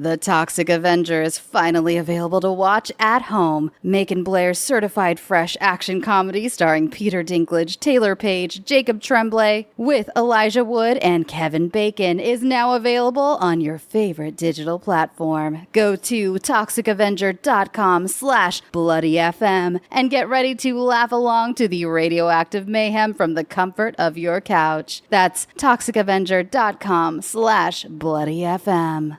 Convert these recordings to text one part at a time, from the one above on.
The Toxic Avenger is finally available to watch at home. Macon Blair's certified fresh action comedy starring Peter Dinklage, Taylor Page, Jacob Tremblay, with Elijah Wood and Kevin Bacon is now available on your favorite digital platform. Go to toxicavenger.com/bloodyfm and get ready to laugh along to the radioactive mayhem from the comfort of your couch. That's toxicavenger.com/bloodyfm.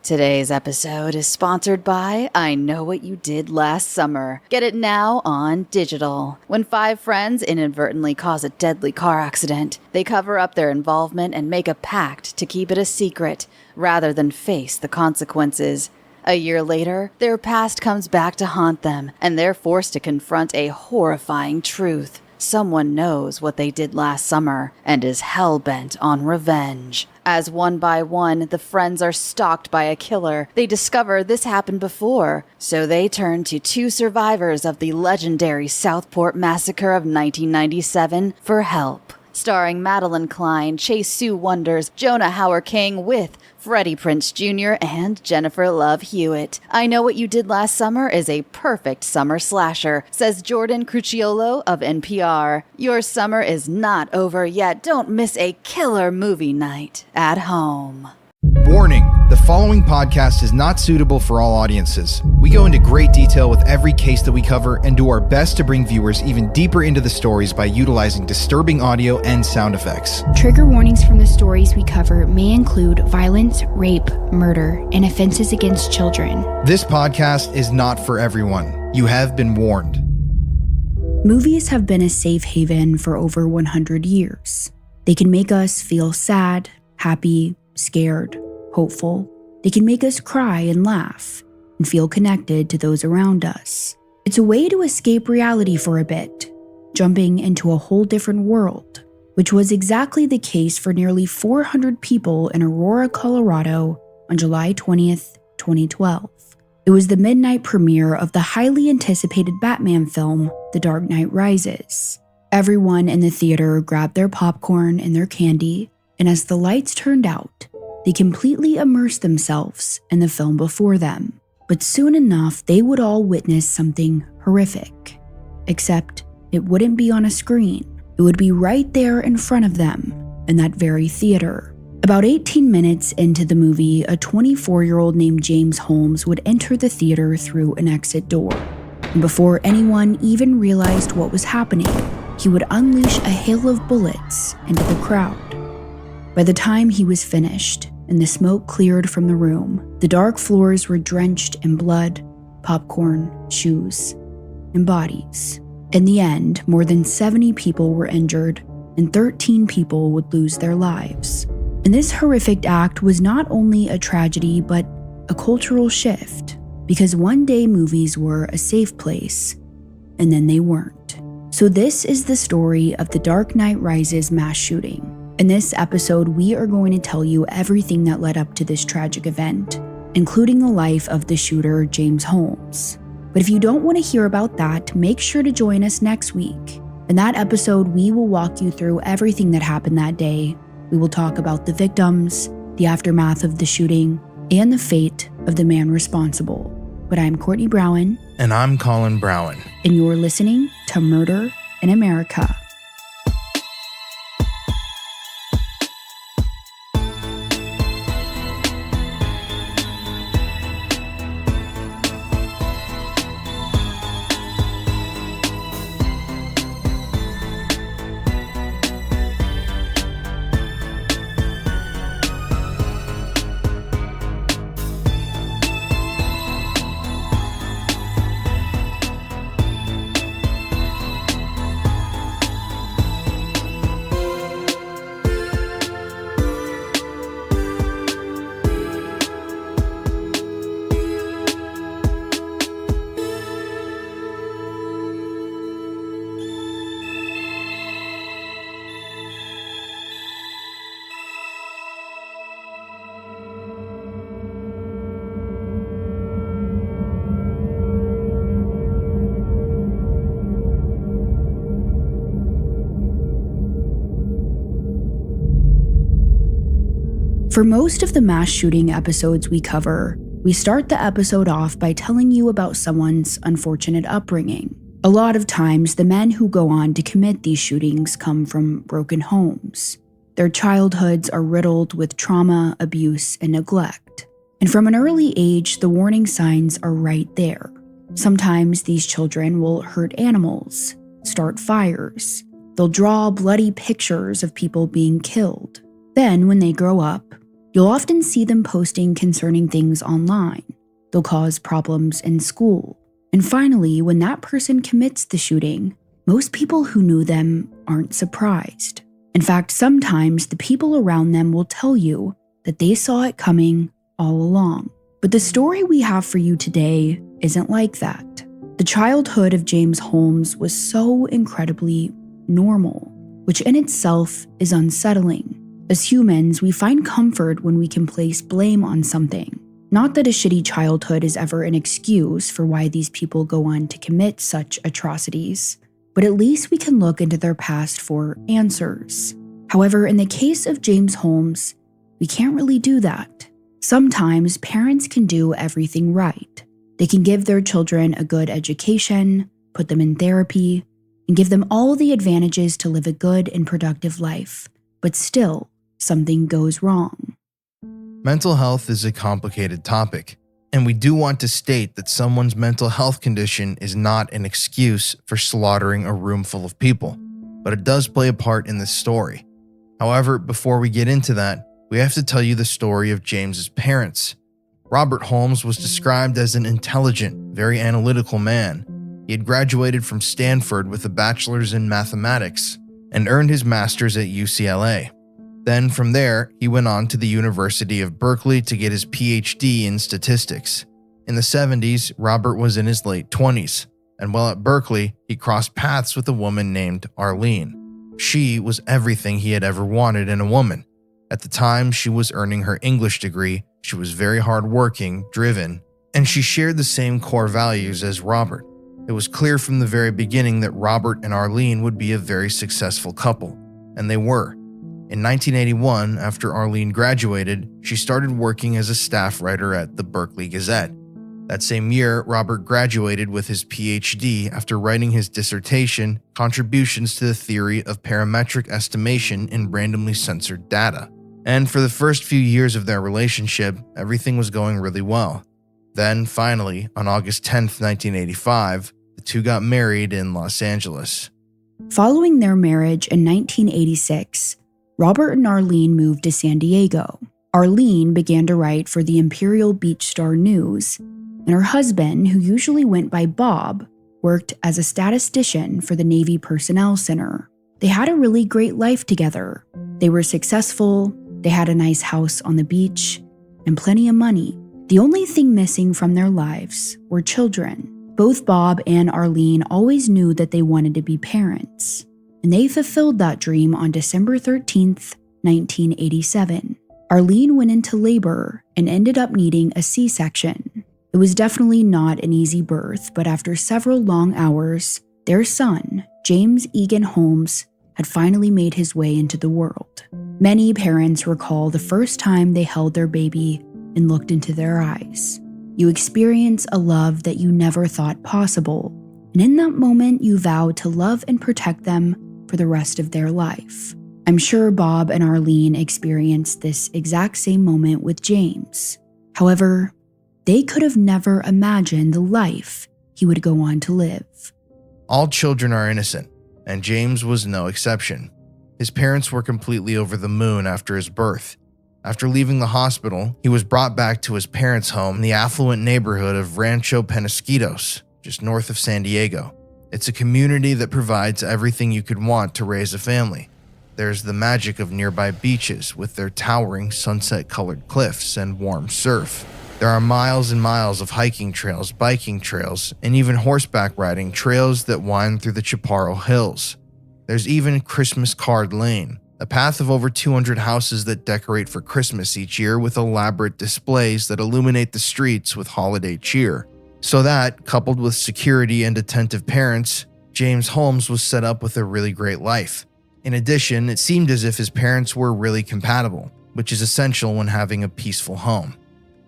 Today's episode is sponsored by I Know What You Did Last Summer. Get it now on digital. When 5 friends inadvertently cause a deadly car accident, they cover up their involvement and make a pact to keep it a secret rather than face the consequences. A year later, their past comes back to haunt them, and they're forced to confront a horrifying truth. Someone knows what they did last summer and is hell-bent on revenge. As one by one, the friends are stalked by a killer, they discover this happened before, so they turn to 2 survivors of the legendary Southport Massacre of 1997 for help. Starring Madeline Klein, Chase Sue Wonders, Jonah Hauer King with Freddie Prinze Jr. and Jennifer Love Hewitt. I Know What You Did Last Summer is a perfect summer slasher, says Jordan Cruciolo of NPR. Your summer is not over yet. Don't miss a killer movie night at home. Warning, the following podcast is not suitable for all audiences. We go into great detail with every case that we cover and do our best to bring viewers even deeper into the stories by utilizing disturbing audio and sound effects. Trigger warnings from the stories we cover may include violence, rape, murder, and offenses against children. This podcast is not for everyone. You have been warned. Movies have been a safe haven for over 100 years. They can make us feel sad, happy, scared, hopeful. They can make us cry and laugh and feel connected to those around us. It's a way to escape reality for a bit, jumping into a whole different world, which was exactly the case for nearly 400 people in Aurora, Colorado on July 20th, 2012. It was the midnight premiere of the highly anticipated Batman film, The Dark Knight Rises. Everyone in the theater grabbed their popcorn and their candy, and as the lights turned out, they completely immersed themselves in the film before them. But soon enough, they would all witness something horrific. Except it wouldn't be on a screen. It would be right there in front of them, in that very theater. About 18 minutes into the movie, a 24-year-old named James Holmes would enter the theater through an exit door. And before anyone even realized what was happening, he would unleash a hail of bullets into the crowd. By the time he was finished and the smoke cleared from the room, the dark floors were drenched in blood, popcorn, shoes, and bodies. In the end, more than 70 people were injured and 13 people would lose their lives. And this horrific act was not only a tragedy, but a cultural shift, because one day movies were a safe place, and then they weren't. So this is the story of the Dark Knight Rises mass shooting. In this episode, we are going to tell you everything that led up to this tragic event, including the life of the shooter, James Holmes. But if you don't want to hear about that, make sure to join us next week. In that episode, we will walk you through everything that happened that day. We will talk about the victims, the aftermath of the shooting, and the fate of the man responsible. But I'm Courtney Browen. And I'm Colin Browen. And you're listening to Murder in America. For most of the mass shooting episodes we cover, we start the episode off by telling you about someone's unfortunate upbringing. A lot of times, the men who go on to commit these shootings come from broken homes. Their childhoods are riddled with trauma, abuse, and neglect. And from an early age, the warning signs are right there. Sometimes these children will hurt animals, start fires. They'll draw bloody pictures of people being killed. Then, when they grow up, you'll often see them posting concerning things online. They'll cause problems in school. And finally, when that person commits the shooting, most people who knew them aren't surprised. In fact, sometimes the people around them will tell you that they saw it coming all along. But the story we have for you today isn't like that. The childhood of James Holmes was so incredibly normal, which in itself is unsettling. As humans, we find comfort when we can place blame on something. Not that a shitty childhood is ever an excuse for why these people go on to commit such atrocities, but at least we can look into their past for answers. However, in the case of James Holmes, we can't really do that. Sometimes parents can do everything right. They can give their children a good education, put them in therapy, and give them all the advantages to live a good and productive life, but still, something goes wrong. Mental health is a complicated topic, and we do want to state that someone's mental health condition is not an excuse for slaughtering a room full of people, but it does play a part in this story. However, before we get into that, we have to tell you the story of James's parents. Robert Holmes was described as an intelligent, very analytical man. He had graduated from Stanford with a bachelor's in mathematics and earned his master's at UCLA. Then from there, he went on to the University of Berkeley to get his PhD in statistics. In the 70s, Robert was in his late 20s, and while at Berkeley, he crossed paths with a woman named Arlene. She was everything he had ever wanted in a woman. At the time she was earning her English degree, she was very hardworking, driven, and she shared the same core values as Robert. It was clear from the very beginning that Robert and Arlene would be a very successful couple, and they were. In 1981, after Arlene graduated, she started working as a staff writer at the Berkeley Gazette. That same year, Robert graduated with his PhD after writing his dissertation, Contributions to the Theory of Parametric Estimation in Randomly Censored Data. And for the first few years of their relationship, everything was going really well. Then, finally, on August 10, 1985, the two got married in Los Angeles. Following their marriage in 1986, Robert and Arlene moved to San Diego. Arlene began to write for the Imperial Beach Star News, and her husband, who usually went by Bob, worked as a statistician for the Navy Personnel Center. They had a really great life together. They were successful, they had a nice house on the beach, and plenty of money. The only thing missing from their lives were children. Both Bob and Arlene always knew that they wanted to be parents, and they fulfilled that dream on December 13th, 1987. Arlene went into labor and ended up needing a C-section. It was definitely not an easy birth, but after several long hours, their son, James Egan Holmes, had finally made his way into the world. Many parents recall the first time they held their baby and looked into their eyes. You experience a love that you never thought possible, and in that moment you vow to love and protect them for the rest of their life. I'm sure Bob and Arlene experienced this exact same moment with James. However, they could have never imagined the life he would go on to live. All children are innocent, and James was no exception. His parents were completely over the moon after his birth. After leaving the hospital, he was brought back to his parents' home in the affluent neighborhood of Rancho Penasquitos, just north of San Diego. It's a community that provides everything you could want to raise a family. There's the magic of nearby beaches with their towering sunset-colored cliffs and warm surf. There are miles and miles of hiking trails, biking trails, and even horseback riding trails that wind through the Chaparral Hills. There's even Christmas Card Lane, a path of over 200 houses that decorate for Christmas each year with elaborate displays that illuminate the streets with holiday cheer. So that, coupled with security and attentive parents, James Holmes was set up with a really great life. In addition, it seemed as if his parents were really compatible. which is essential when having a peaceful home.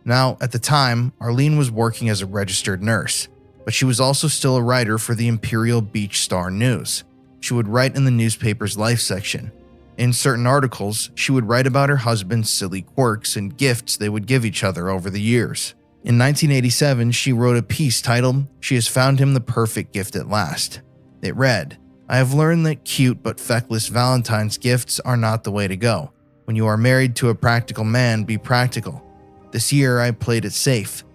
Now, at the time, Arlene was working as a registered nurse, but she was also still a writer for the Imperial Beach Star News. She would write in the newspaper's life section. In certain articles, she would write about her husband's silly quirks and gifts they would give each other over the years. In 1987, she wrote a piece titled, "She Has Found Him the Perfect Gift at Last." It read, "I have learned that cute but feckless Valentine's gifts are not the way to go. When you are married to a practical man, be practical. This year, I played it safe.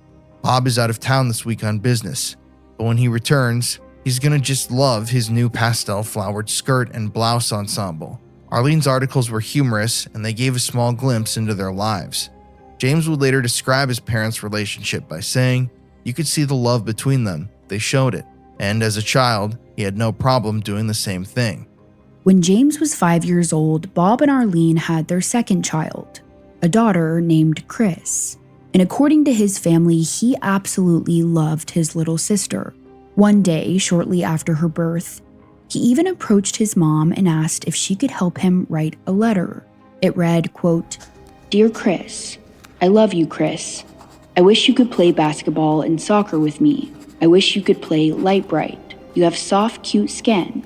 Bob is out of town this week on business, but when he returns, he's gonna just love his new pastel flowered skirt and blouse ensemble." Arlene's articles were humorous, and they gave a small glimpse into their lives. James would later describe his parents' relationship by saying, "You could see the love between them, they showed it, and as a child, he had no problem doing the same thing." When James was 5 years old, Bob and Arlene had their second child, a daughter named Chris. And according to his family, he absolutely loved his little sister. One day, shortly after her birth, he even approached his mom and asked if she could help him write a letter. It read, quote, "Dear Chris, I love you, Chris. I wish you could play basketball and soccer with me. I wish you could play light bright. You have soft, cute skin.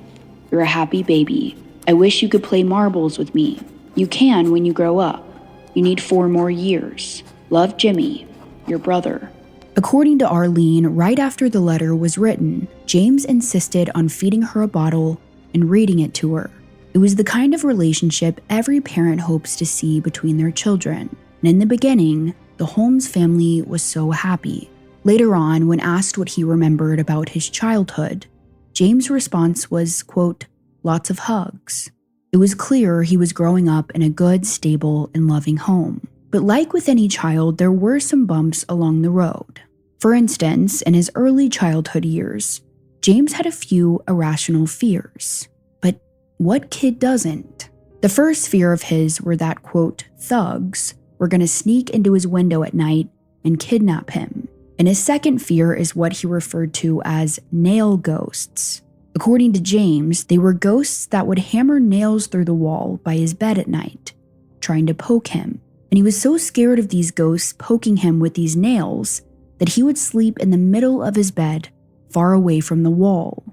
You're a happy baby. I wish you could play marbles with me. You can when you grow up. You need 4 more years. Love, Jimmy, your brother." According to Arlene, right after the letter was written, James insisted on feeding her a bottle and reading it to her. It was the kind of relationship every parent hopes to see between their children. And in the beginning, the Holmes family was so happy. Later on, when asked what he remembered about his childhood, James' response was, quote, "Lots of hugs." It was clear he was growing up in a good, stable, and loving home. But like with any child, there were some bumps along the road. For instance, in his early childhood years, James had a few irrational fears. But what kid doesn't? The first fear of his were that, quote, thugs were going to sneak into his window at night and kidnap him. And his second fear is what he referred to as nail ghosts. According to James, they were ghosts that would hammer nails through the wall by his bed at night, trying to poke him. And he was so scared of these ghosts poking him with these nails that he would sleep in the middle of his bed, far away from the wall.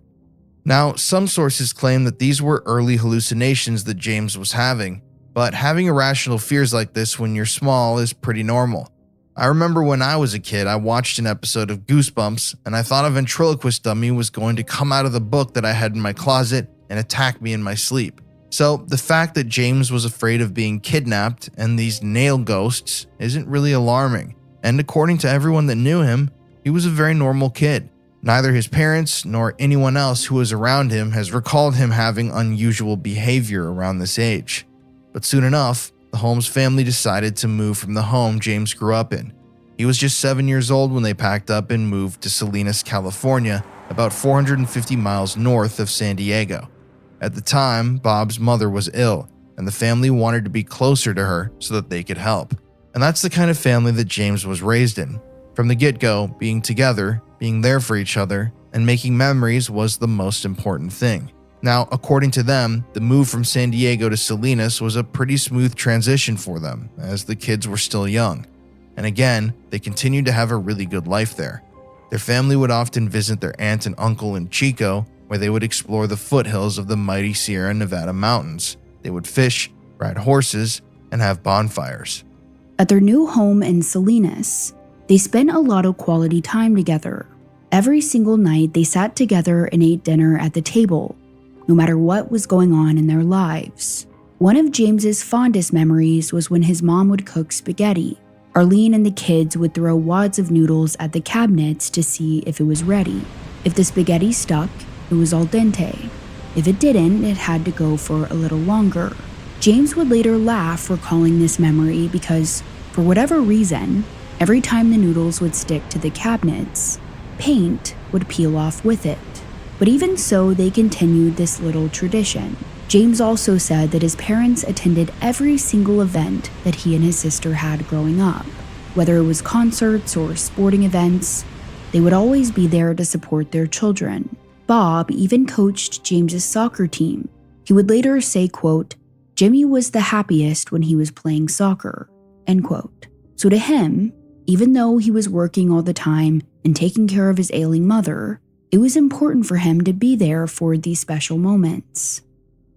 Now, some sources claim that these were early hallucinations that James was having, but having irrational fears like this when you're small is pretty normal. I remember when I was a kid, I watched an episode of Goosebumps, and I thought a ventriloquist dummy was going to come out of the book that I had in my closet and attack me in my sleep. So the fact that James was afraid of being kidnapped and these nail ghosts isn't really alarming. And according to everyone that knew him, he was a very normal kid. Neither his parents nor anyone else who was around him has recalled him having unusual behavior around this age. But soon enough, the Holmes family decided to move from the home James grew up in. He was just 7 years old when they packed up and moved to Salinas, California, about 450 miles north of San Diego. At the time, Bob's mother was ill, and the family wanted to be closer to her so that they could help. And that's the kind of family that James was raised in. From the get-go, being together, being there for each other, and making memories was the most important thing. Now, according to them, the move from San Diego to Salinas was a pretty smooth transition for them, as the kids were still young. And again, they continued to have a really good life there. Their family would often visit their aunt and uncle in Chico, where they would explore the foothills of the mighty Sierra Nevada mountains. They would fish, ride horses, and have bonfires. At their new home in Salinas, they spent a lot of quality time together. Every single night, they sat together and ate dinner at the table, no matter what was going on in their lives. One of James's fondest memories was when his mom would cook spaghetti. Arlene and the kids would throw wads of noodles at the cabinets to see if it was ready. If the spaghetti stuck, it was al dente. If it didn't, it had to go for a little longer. James would later laugh recalling this memory because, for whatever reason, every time the noodles would stick to the cabinets, paint would peel off with it. But even so, they continued this little tradition. James also said that his parents attended every single event that he and his sister had growing up. Whether it was concerts or sporting events, they would always be there to support their children. Bob even coached James's soccer team. He would later say, quote, Jimmy was the happiest when he was playing soccer, end quote. So to him, even though he was working all the time and taking care of his ailing mother, it was important for him to be there for these special moments.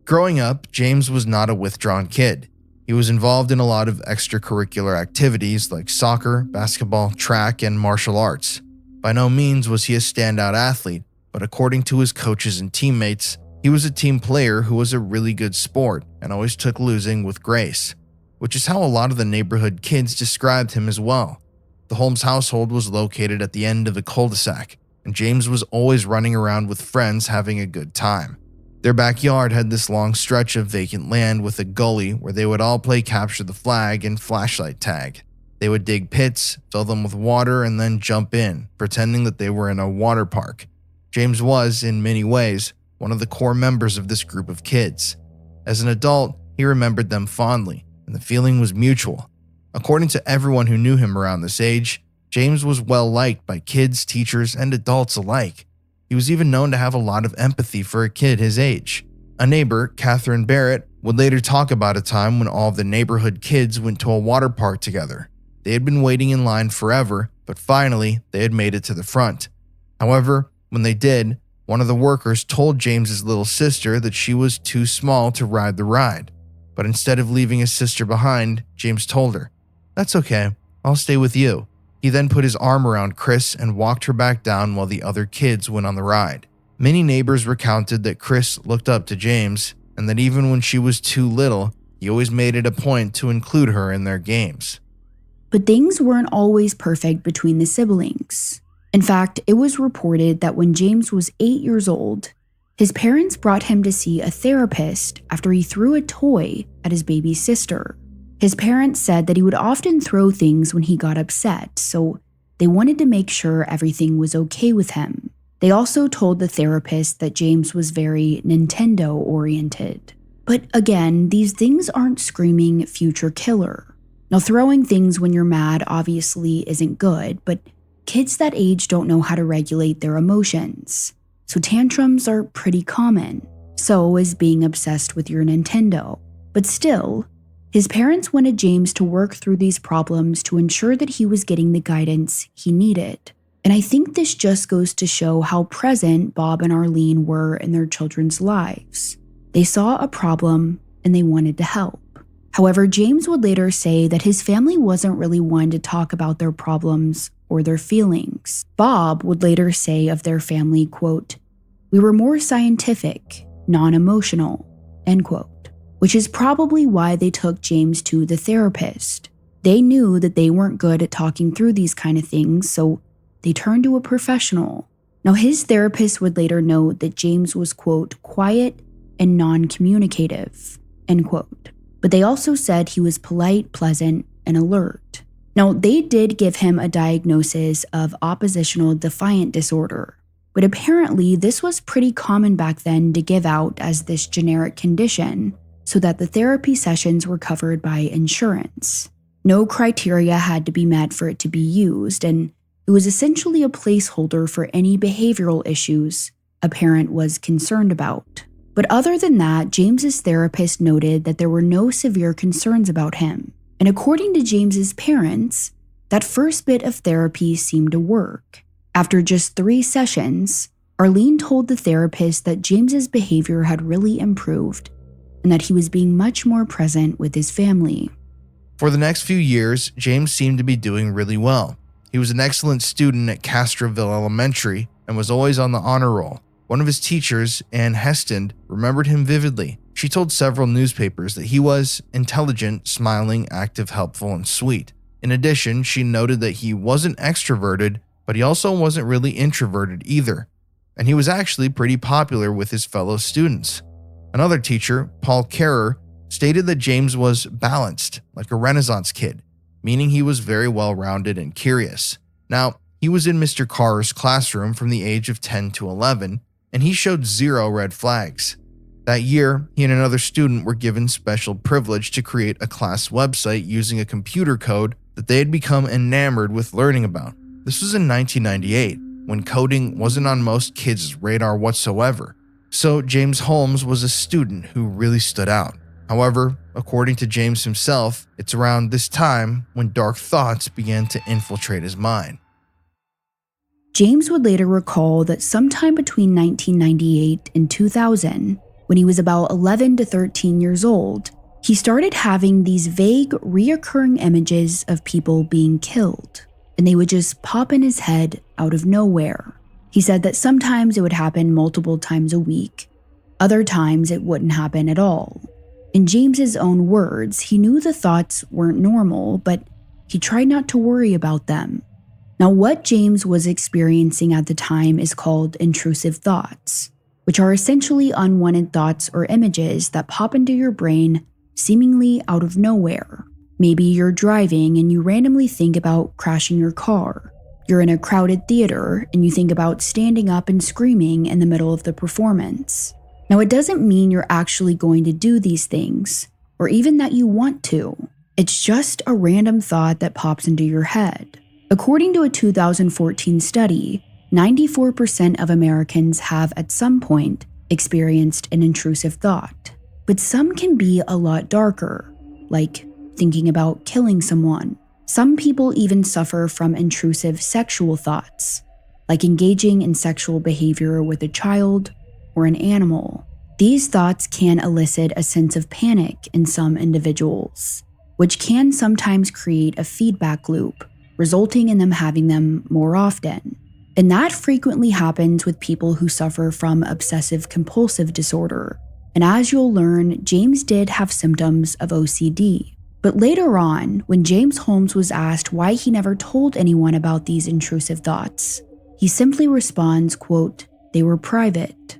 Growing up, James was not a withdrawn kid. He was involved in a lot of extracurricular activities like soccer, basketball, track, and martial arts. By no means was he a standout athlete, but according to his coaches and teammates, he was a team player who was a really good sport and always took losing with grace, which is how a lot of the neighborhood kids described him as well. The Holmes household was located at the end of a cul-de-sac, and James was always running around with friends having a good time. Their backyard had this long stretch of vacant land with a gully where they would all play capture the flag and flashlight tag. They would dig pits, fill them with water, and then jump in, pretending that they were in a water park. James was, in many ways, one of the core members of this group of kids. As an adult, he remembered them fondly, and the feeling was mutual. According to everyone who knew him around this age, James was well liked by kids, teachers, and adults alike. He was even known to have a lot of empathy for a kid his age. A neighbor, Catherine Barrett, would later talk about a time when all of the neighborhood kids went to a water park together. They had been waiting in line forever, but finally, they had made it to the front. However, when they did, one of the workers told James's little sister that she was too small to ride the ride. But instead of leaving his sister behind, James told her, "That's okay, I'll stay with you." He then put his arm around Chris and walked her back down while the other kids went on the ride. Many neighbors recounted that Chris looked up to James, and that even when she was too little, he always made it a point to include her in their games. But things weren't always perfect between the siblings. In fact, it was reported that when James was 8 years old, his parents brought him to see a therapist after he threw a toy at his baby sister. His parents said that he would often throw things when he got upset, so they wanted to make sure everything was okay with him. They also told the therapist that James was very Nintendo-oriented. But again, these things aren't screaming future killer. Now, throwing things when you're mad obviously isn't good, but kids that age don't know how to regulate their emotions. So tantrums are pretty common. So is being obsessed with your Nintendo. But still, his parents wanted James to work through these problems to ensure that he was getting the guidance he needed. And I think this just goes to show how present Bob and Arlene were in their children's lives. They saw a problem and they wanted to help. However, James would later say that his family wasn't really one to talk about their problems or their feelings. Bob would later say of their family, quote, "We were more scientific, non-emotional," end quote. Which is probably why they took James to the therapist. They knew that they weren't good at talking through these kind of things, so they turned to a professional. Now, his therapist would later note that James was, quote, "quiet and non-communicative," end quote. But they also said he was polite, pleasant, and alert. Now, they did give him a diagnosis of oppositional defiant disorder, but apparently this was pretty common back then to give out as this generic condition, so that the therapy sessions were covered by insurance. No criteria had to be met for it to be used, and it was essentially a placeholder for any behavioral issues a parent was concerned about. But other than that, James's therapist noted that there were no severe concerns about him. And according to James's parents, that first bit of therapy seemed to work. After just 3 sessions, Arlene told the therapist that James's behavior had really improved and that he was being much more present with his family. For the next few years, James seemed to be doing really well. He was an excellent student at Castroville Elementary and was always on the honor roll. One of his teachers, Ann Heston, remembered him vividly. She told several newspapers that he was intelligent, smiling, active, helpful, and sweet. In addition, she noted that he wasn't extroverted, but he also wasn't really introverted either. And he was actually pretty popular with his fellow students. Another teacher, Paul Carrer, stated that James was balanced, like a Renaissance kid, meaning he was very well-rounded and curious. Now, he was in Mr. Carrer's classroom from the age of 10 to 11, and he showed 0 red flags. That year, he and another student were given special privilege to create a class website using a computer code that they had become enamored with learning about. This was in 1998, when coding wasn't on most kids' radar whatsoever. So James Holmes was a student who really stood out. However, according to James himself, it's around this time when dark thoughts began to infiltrate his mind. James would later recall that sometime between 1998 and 2000, when he was about 11 to 13 years old, he started having these vague, reoccurring images of people being killed, and they would just pop in his head out of nowhere. He said that sometimes it would happen multiple times a week. Other times it wouldn't happen at all. In James's own words, he knew the thoughts weren't normal, but he tried not to worry about them. Now, what James was experiencing at the time is called intrusive thoughts, which are essentially unwanted thoughts or images that pop into your brain seemingly out of nowhere. Maybe you're driving and you randomly think about crashing your car. You're in a crowded theater and you think about standing up and screaming in the middle of the performance. Now, it doesn't mean you're actually going to do these things, or even that you want to. It's just a random thought that pops into your head. According to a 2014 study, 94% of Americans have at some point experienced an intrusive thought. But some can be a lot darker, like thinking about killing someone. Some people even suffer from intrusive sexual thoughts, like engaging in sexual behavior with a child or an animal. These thoughts can elicit a sense of panic in some individuals, which can sometimes create a feedback loop, resulting in them having them more often. And that frequently happens with people who suffer from obsessive-compulsive disorder. And as you'll learn, James did have symptoms of OCD. But later on, when James Holmes was asked why he never told anyone about these intrusive thoughts, he simply responds, quote, "They were private."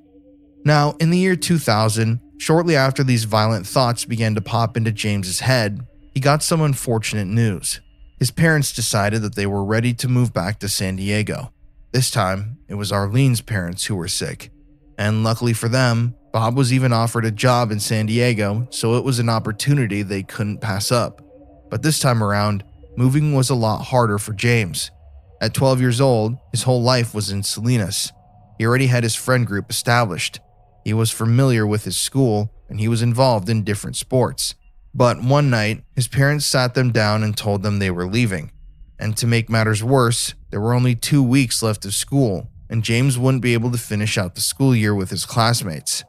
Now, in the year 2000, shortly after these violent thoughts began to pop into James's head, he got some unfortunate news. His parents decided that they were ready to move back to San Diego. This time, it was Arlene's parents who were sick. And luckily for them, Bob was even offered a job in San Diego, so it was an opportunity they couldn't pass up. But this time around, moving was a lot harder for James. At 12 years old, his whole life was in Salinas. He already had his friend group established. He was familiar with his school, and he was involved in different sports. But one night, his parents sat them down and told them they were leaving. And to make matters worse, there were only 2 weeks left of school, and James wouldn't be able to finish out the school year with his classmates.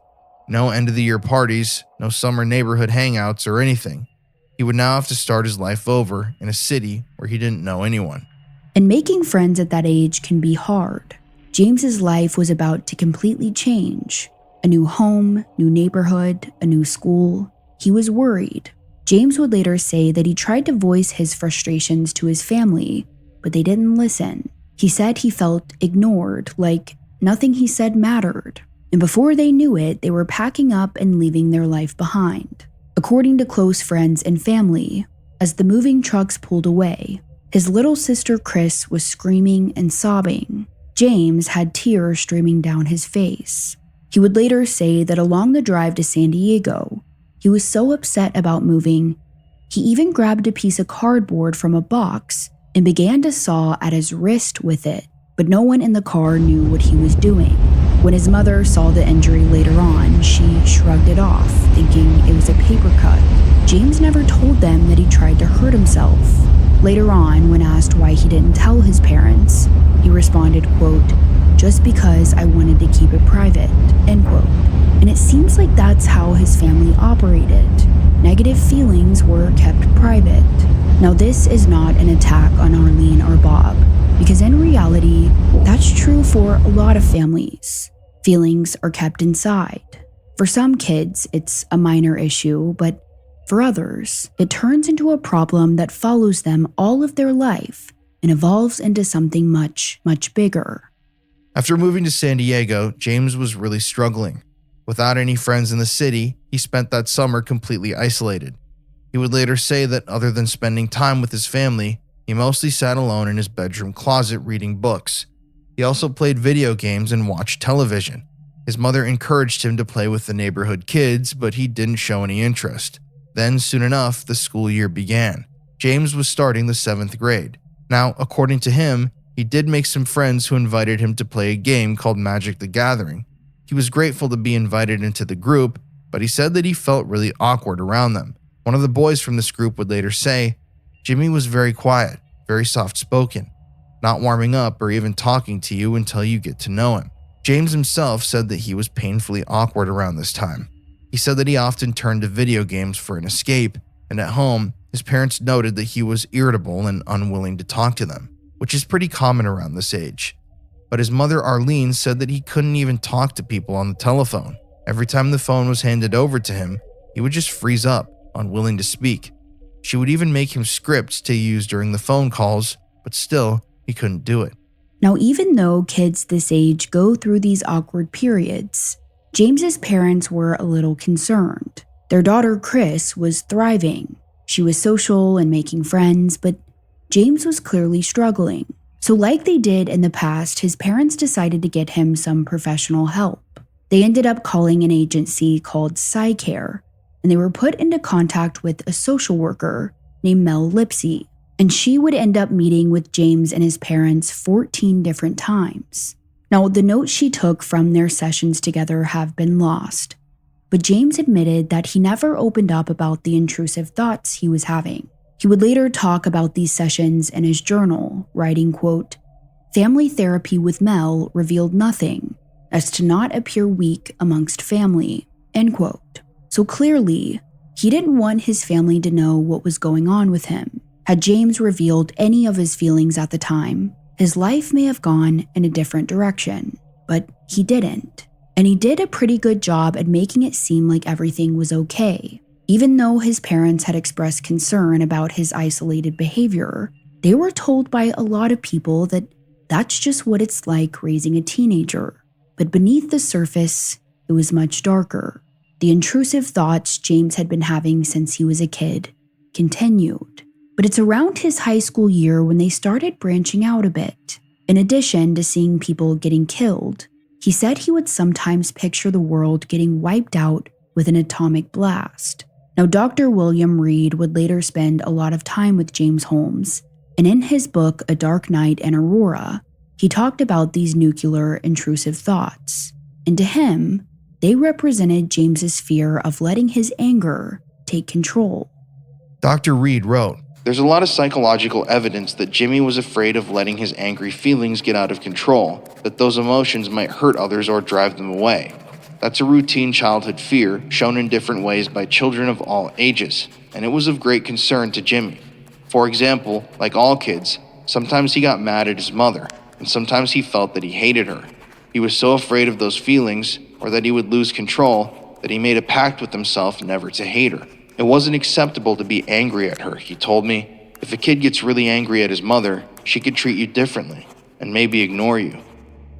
No end-of-the-year parties, no summer neighborhood hangouts or anything. He would now have to start his life over in a city where he didn't know anyone. And making friends at that age can be hard. James's life was about to completely change. A new home, new neighborhood, a new school. He was worried. James would later say that he tried to voice his frustrations to his family, but they didn't listen. He said he felt ignored, like nothing he said mattered. And before they knew it, they were packing up and leaving their life behind. According to close friends and family, as the moving trucks pulled away, his little sister Chris was screaming and sobbing. James had tears streaming down his face. He would later say that along the drive to San Diego, he was so upset about moving, he even grabbed a piece of cardboard from a box and began to saw at his wrist with it. But no one in the car knew what he was doing. When his mother saw the injury later on, she shrugged it off, thinking it was a paper cut. James never told them that he tried to hurt himself. Later on, when asked why he didn't tell his parents, he responded, quote, "Just because I wanted to keep it private," end quote. And it seems like that's how his family operated. Negative feelings were kept private. Now, this is not an attack on Arlene or Bob, because in reality, that's true for a lot of families. Feelings are kept inside. For some kids, it's a minor issue, but for others, it turns into a problem that follows them all of their life and evolves into something much, much bigger. After moving to San Diego, James was really struggling. Without any friends in the city, he spent that summer completely isolated. He would later say that other than spending time with his family, he mostly sat alone in his bedroom closet reading books. He also played video games and watched television. His mother encouraged him to play with the neighborhood kids, but he didn't show any interest. Then, soon enough, the school year began. James was starting the 7th grade. Now, according to him, he did make some friends who invited him to play a game called Magic the Gathering. He was grateful to be invited into the group, but he said that he felt really awkward around them. One of the boys from this group would later say, Jimmy was very quiet, very soft-spoken, not warming up or even talking to you until you get to know him. James himself said that he was painfully awkward around this time. He said that he often turned to video games for an escape, and at home, his parents noted that he was irritable and unwilling to talk to them, which is pretty common around this age. But his mother Arlene said that he couldn't even talk to people on the telephone. Every time the phone was handed over to him, he would just freeze up, unwilling to speak. She would even make him scripts to use during the phone calls, but still, he couldn't do it. Now, even though kids this age go through these awkward periods, James's parents were a little concerned. Their daughter Chris was thriving. She was social and making friends, but James was clearly struggling. So like they did in the past, his parents decided to get him some professional help. They ended up calling an agency called PsyCare, and they were put into contact with a social worker named Mel Lipsey, and she would end up meeting with James and his parents 14 different times. Now, the notes she took from their sessions together have been lost, but James admitted that he never opened up about the intrusive thoughts he was having. He would later talk about these sessions in his journal, writing, quote, "Family therapy with Mel revealed nothing, as to not appear weak amongst family," end quote. So clearly, he didn't want his family to know what was going on with him. Had James revealed any of his feelings at the time, his life may have gone in a different direction, but he didn't. And he did a pretty good job at making it seem like everything was okay. Even though his parents had expressed concern about his isolated behavior, they were told by a lot of people that that's just what it's like raising a teenager. But beneath the surface, it was much darker. The intrusive thoughts James had been having since he was a kid continued. But it's around his high school year when they started branching out a bit. In addition to seeing people getting killed, he said he would sometimes picture the world getting wiped out with an atomic blast. Now, Dr. William Reed would later spend a lot of time with James Holmes, and in his book, A Dark Night and Aurora, he talked about these nuclear intrusive thoughts. And to him, they represented James's fear of letting his anger take control. Dr. Reed wrote, "There's a lot of psychological evidence that Jimmy was afraid of letting his angry feelings get out of control, that those emotions might hurt others or drive them away. That's a routine childhood fear shown in different ways by children of all ages, and it was of great concern to Jimmy. For example, like all kids, sometimes he got mad at his mother, and sometimes he felt that he hated her. He was so afraid of those feelings, or that he would lose control, that he made a pact with himself never to hate her. It wasn't acceptable to be angry at her, he told me. If a kid gets really angry at his mother, she could treat you differently, and maybe ignore you."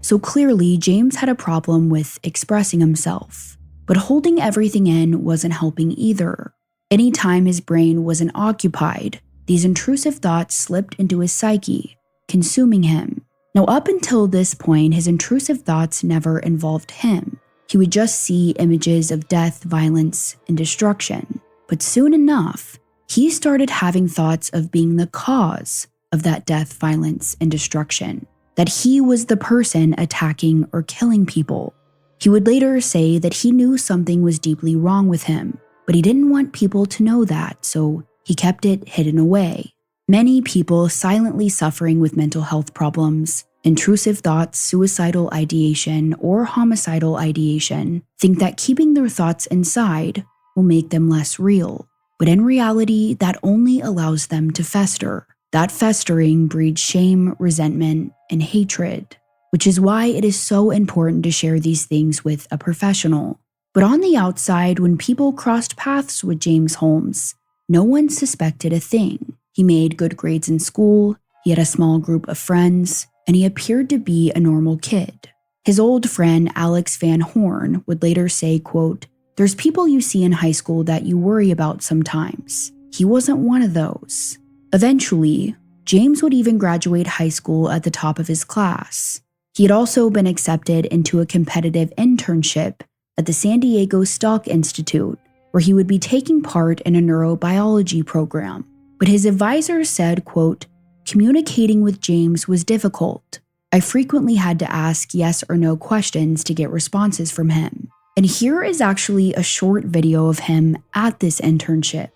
So clearly, James had a problem with expressing himself, but holding everything in wasn't helping either. Anytime his brain wasn't occupied, these intrusive thoughts slipped into his psyche, consuming him. Now, up until this point, his intrusive thoughts never involved him. He would just see images of death, violence, and destruction. But soon enough, he started having thoughts of being the cause of that death, violence, and destruction, that he was the person attacking or killing people. He would later say that he knew something was deeply wrong with him, but he didn't want people to know that, so he kept it hidden away. Many people silently suffering with mental health problems, intrusive thoughts, suicidal ideation, or homicidal ideation think that keeping their thoughts inside will make them less real. But in reality, that only allows them to fester. That festering breeds shame, resentment, and hatred, which is why it is so important to share these things with a professional. But on the outside, when people crossed paths with James Holmes, no one suspected a thing. He made good grades in school, he had a small group of friends, and he appeared to be a normal kid. His old friend Alex Van Horn would later say, quote, "There's people you see in high school that you worry about sometimes. He wasn't one of those." Eventually, James would even graduate high school at the top of his class. He had also been accepted into a competitive internship at the San Diego Stock Institute, where he would be taking part in a neurobiology program. But his advisor said, quote, "Communicating with James was difficult. I frequently had to ask yes or no questions to get responses from him. And here is actually a short video of him at this internship.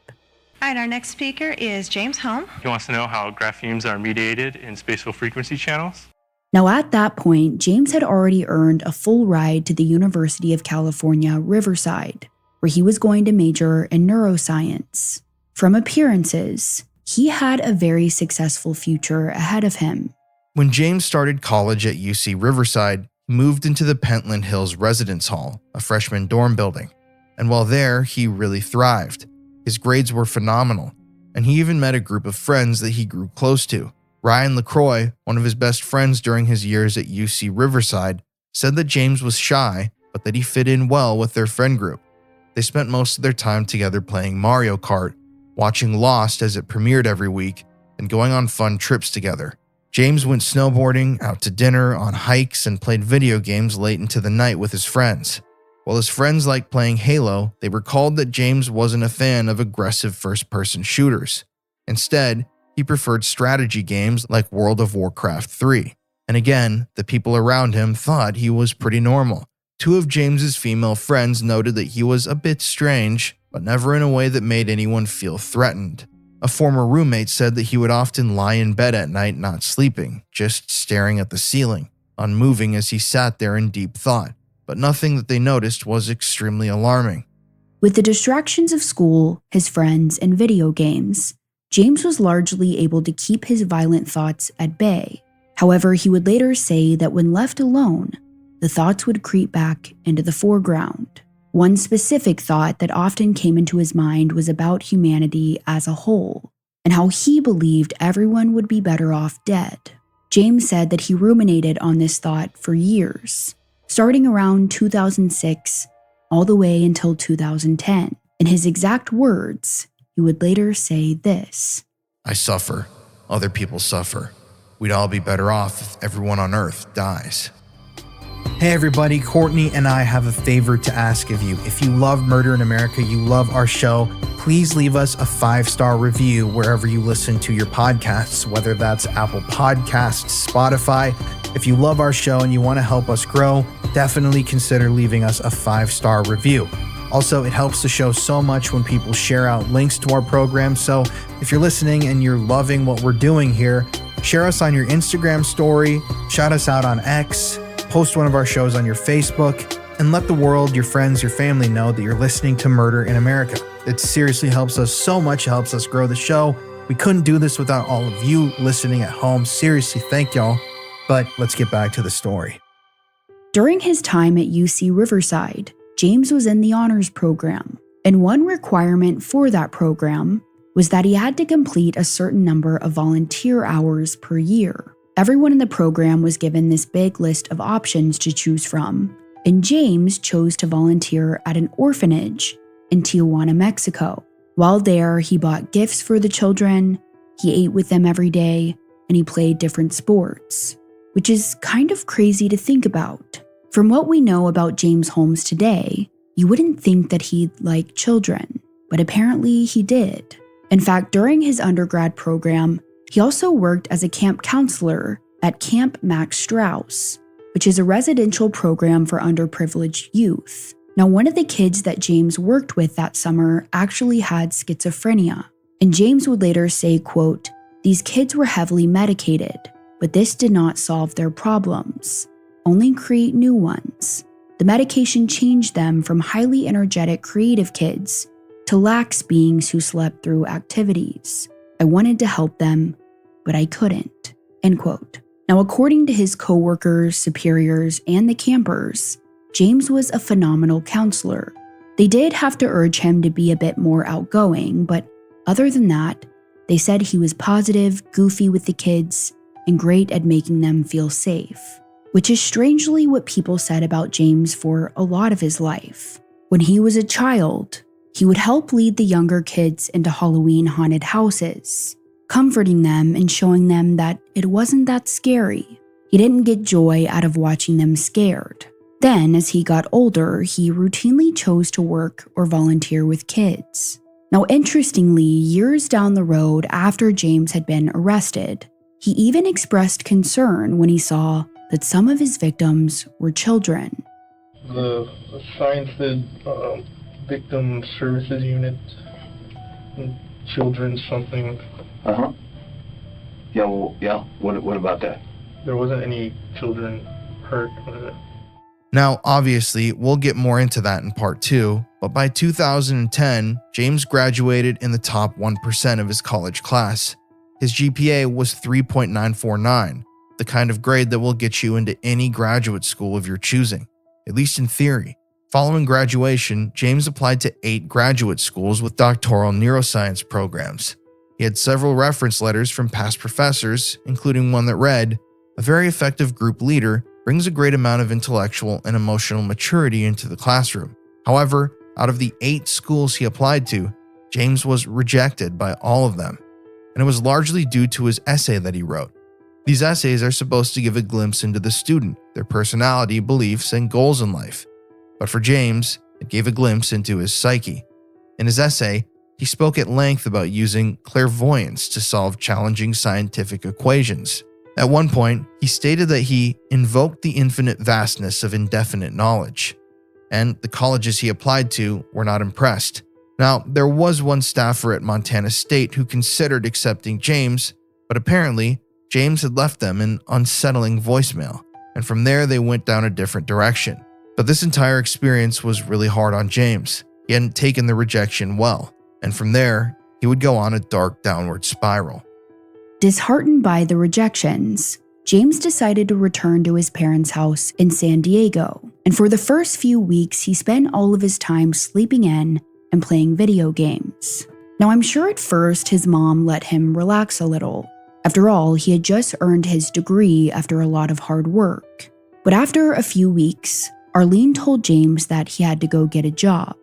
All right, our next speaker is James Holm. He wants to know how graphemes are mediated in spatial frequency channels. Now at that point, James had already earned a full ride to the University of California, Riverside, where he was going to major in neuroscience. From appearances, he had a very successful future ahead of him. When James started college at UC Riverside, he moved into the Pentland Hills Residence Hall, a freshman dorm building. And while there, he really thrived. His grades were phenomenal, and he even met a group of friends that he grew close to. Ryan LaCroix, one of his best friends during his years at UC Riverside, said that James was shy, but that he fit in well with their friend group. They spent most of their time together playing Mario Kart, watching Lost as it premiered every week, and going on fun trips together. James went snowboarding, out to dinner, on hikes, and played video games late into the night with his friends. While his friends liked playing Halo, they recalled that James wasn't a fan of aggressive first-person shooters. Instead, he preferred strategy games like World of Warcraft 3. And again, the people around him thought he was pretty normal. Two of James's female friends noted that he was a bit strange, but never in a way that made anyone feel threatened. A former roommate said that he would often lie in bed at night not sleeping, just staring at the ceiling, unmoving as he sat there in deep thought. But nothing that they noticed was extremely alarming. With the distractions of school, his friends, and video games, James was largely able to keep his violent thoughts at bay. However, he would later say that when left alone, the thoughts would creep back into the foreground. One specific thought that often came into his mind was about humanity as a whole, and how he believed everyone would be better off dead. James said that he ruminated on this thought for years, starting around 2006 all the way until 2010. In his exact words, he would later say this: "I suffer. Other people suffer. We'd all be better off if everyone on Earth dies." Hey everybody, Courtney and I have a favor to ask of you. If you love Murder in America, you love our show, please leave us a 5-star review wherever you listen to your podcasts, whether that's Apple Podcasts, Spotify. If you love our show and you want to help us grow, definitely consider leaving us a 5-star review. Also, it helps the show so much when people share out links to our program. So if you're listening and you're loving what we're doing here, share us on your Instagram story, shout us out on X, post one of our shows on your Facebook, and let the world, your friends, your family know that you're listening to Murder in America. It seriously helps us so much, it helps us grow the show. We couldn't do this without all of you listening at home. Seriously, thank y'all. But let's get back to the story. During his time at UC Riverside, James was in the honors program, and one requirement for that program was that he had to complete a certain number of volunteer hours per year. Everyone in the program was given this big list of options to choose from, and James chose to volunteer at an orphanage in Tijuana, Mexico. While there, he bought gifts for the children, he ate with them every day, and he played different sports, which is kind of crazy to think about. From what we know about James Holmes today, you wouldn't think that he'd like children, but apparently he did. In fact, during his undergrad program, he also worked as a camp counselor at Camp Max Strauss, which is a residential program for underprivileged youth. Now, one of the kids that James worked with that summer actually had schizophrenia, and James would later say, quote, "These kids were heavily medicated, but this did not solve their problems, only create new ones. The medication changed them from highly energetic, creative kids to lax beings who slept through activities. I wanted to help them, but I couldn't." End quote. Now, according to his coworkers, superiors, and the campers, James was a phenomenal counselor. They did have to urge him to be a bit more outgoing, but other than that, they said he was positive, goofy with the kids, and great at making them feel safe, which is strangely what people said about James for a lot of his life. When he was a child, he would help lead the younger kids into Halloween haunted houses, comforting them and showing them that it wasn't that scary. He didn't get joy out of watching them scared. Then, as he got older, he routinely chose to work or volunteer with kids. Now, interestingly, years down the road after James had been arrested, he even expressed concern when he saw that some of his victims were children. The sign said Victim Services Unit, Children's something. Uh-huh. Yeah, well, yeah. What about that? There wasn't any children hurt. Now, obviously, we'll get more into that in part 2, but by 2010, James graduated in the top 1% of his college class. His GPA was 3.949, the kind of grade that will get you into any graduate school of your choosing, at least in theory. Following graduation, James applied to 8 graduate schools with doctoral neuroscience programs. He had several reference letters from past professors, including one that read, "A very effective group leader brings a great amount of intellectual and emotional maturity into the classroom." However, out of the 8 schools he applied to, James was rejected by all of them, and it was largely due to his essay that he wrote. These essays are supposed to give a glimpse into the student, their personality, beliefs, and goals in life. But for James, it gave a glimpse into his psyche. In his essay, he spoke at length about using clairvoyance to solve challenging scientific equations. At one point, he stated that he invoked the infinite vastness of indefinite knowledge, and the colleges he applied to were not impressed. Now, there was one staffer at Montana State who considered accepting James, but apparently, James had left them an unsettling voicemail, and from there they went down a different direction. But this entire experience was really hard on James. He hadn't taken the rejection well, and from there, he would go on a dark downward spiral. Disheartened by the rejections, James decided to return to his parents' house in San Diego, and for the first few weeks, he spent all of his time sleeping in and playing video games. Now, I'm sure at first his mom let him relax a little. After all, he had just earned his degree after a lot of hard work. But after a few weeks, Arlene told James that he had to go get a job.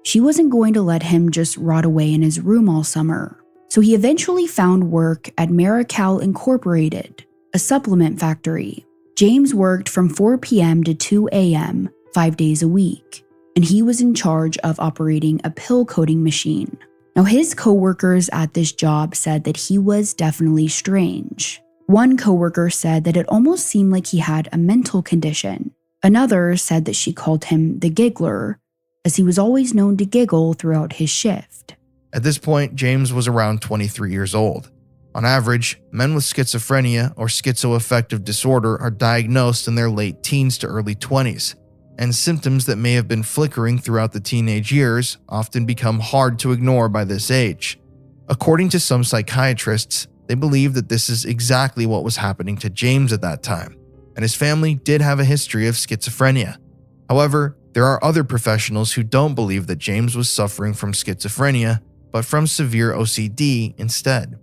She wasn't going to let him just rot away in his room all summer. So he eventually found work at Marical Incorporated, a supplement factory. James worked from 4 p.m. to 2 a.m., 5 days a week, and he was in charge of operating a pill coating machine. Now, his coworkers at this job said that he was definitely strange. One coworker said that it almost seemed like he had a mental condition. Another said that she called him the giggler, as he was always known to giggle throughout his shift. At this point, James was around 23 years old. On average, men with schizophrenia or schizoaffective disorder are diagnosed in their late teens to early 20s, and symptoms that may have been flickering throughout the teenage years often become hard to ignore by this age. According to some psychiatrists, they believe that this is exactly what was happening to James at that time, and his family did have a history of schizophrenia. However, there are other professionals who don't believe that James was suffering from schizophrenia, but from severe OCD instead.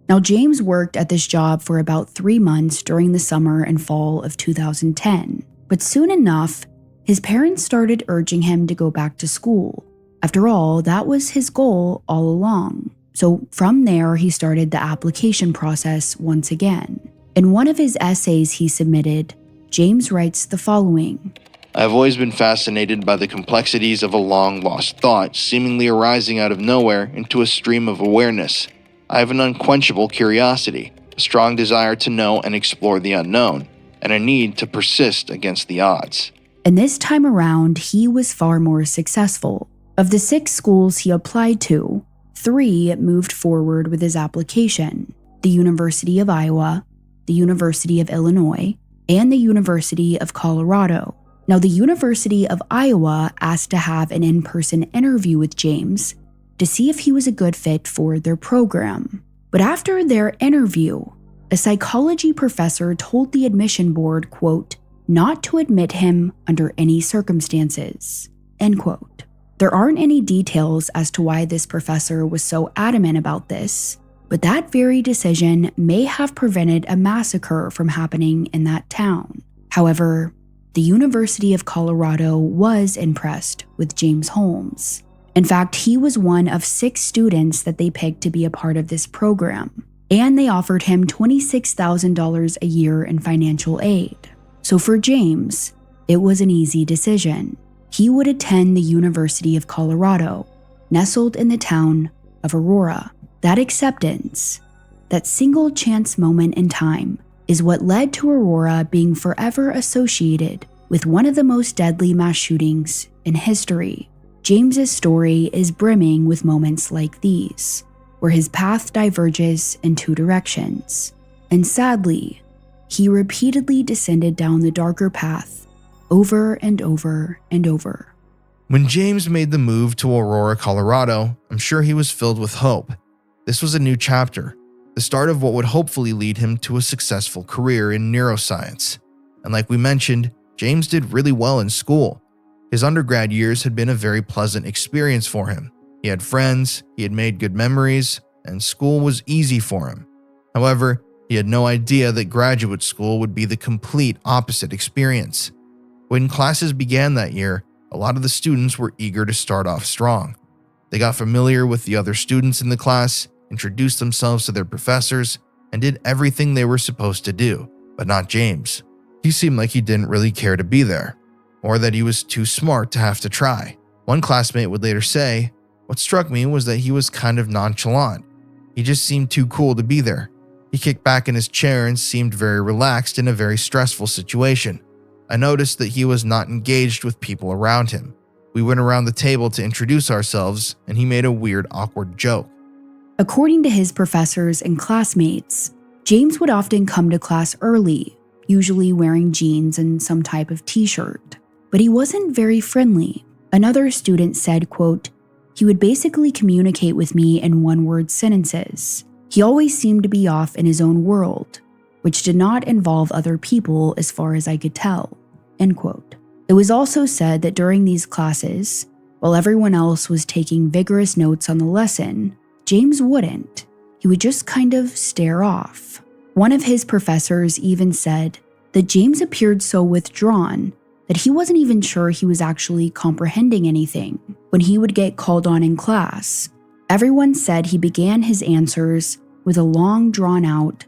Now, James worked at this job for about 3 months during the summer and fall of 2010, but soon enough, his parents started urging him to go back to school. After all, that was his goal all along. So from there, he started the application process once again. In one of his essays he submitted, James writes the following: I have always been fascinated by the complexities of a long-lost thought seemingly arising out of nowhere into a stream of awareness. I have an unquenchable curiosity, a strong desire to know and explore the unknown, and a need to persist against the odds. And this time around, he was far more successful. Of the 6 schools he applied to, 3 moved forward with his application: the University of Iowa, the University of Illinois, and the University of Colorado. Now, the University of Iowa asked to have an in-person interview with James to see if he was a good fit for their program. But after their interview, a psychology professor told the admission board, quote, not to admit him under any circumstances, end quote. There aren't any details as to why this professor was so adamant about this, but that very decision may have prevented a massacre from happening in that town. However, the University of Colorado was impressed with James Holmes. In fact, he was one of 6 students that they picked to be a part of this program, and they offered him $26,000 a year in financial aid. So for James, it was an easy decision. He would attend the University of Colorado, nestled in the town of Aurora. That acceptance, that single chance moment in time, is what led to Aurora being forever associated with one of the most deadly mass shootings in history. James's story is brimming with moments like these, where his path diverges in two directions. And sadly, he repeatedly descended down the darker path over and over and over. When James made the move to Aurora, Colorado, I'm sure he was filled with hope. This was a new chapter, the start of what would hopefully lead him to a successful career in neuroscience. And like we mentioned, James did really well in school. His undergrad years had been a very pleasant experience for him. He had friends, he had made good memories, and school was easy for him. However, he had no idea that graduate school would be the complete opposite experience. When classes began that year, a lot of the students were eager to start off strong. They got familiar with the other students in the class, introduced themselves to their professors, and did everything they were supposed to do, but not James. He seemed like he didn't really care to be there, or that he was too smart to have to try. One classmate would later say, "What struck me was that he was kind of nonchalant. He just seemed too cool to be there. He kicked back in his chair and seemed very relaxed in a very stressful situation. I noticed that he was not engaged with people around him. We went around the table to introduce ourselves, and he made a weird, awkward joke." According to his professors and classmates, James would often come to class early, usually wearing jeans and some type of t-shirt. But he wasn't very friendly. Another student said, quote, "He would basically communicate with me in one-word sentences. He always seemed to be off in his own world, which did not involve other people as far as I could tell." End quote. It was also said that during these classes, while everyone else was taking vigorous notes on the lesson, James wouldn't. He would just kind of stare off. One of his professors even said that James appeared so withdrawn that he wasn't even sure he was actually comprehending anything. When he would get called on in class, everyone said he began his answers with a long drawn-out,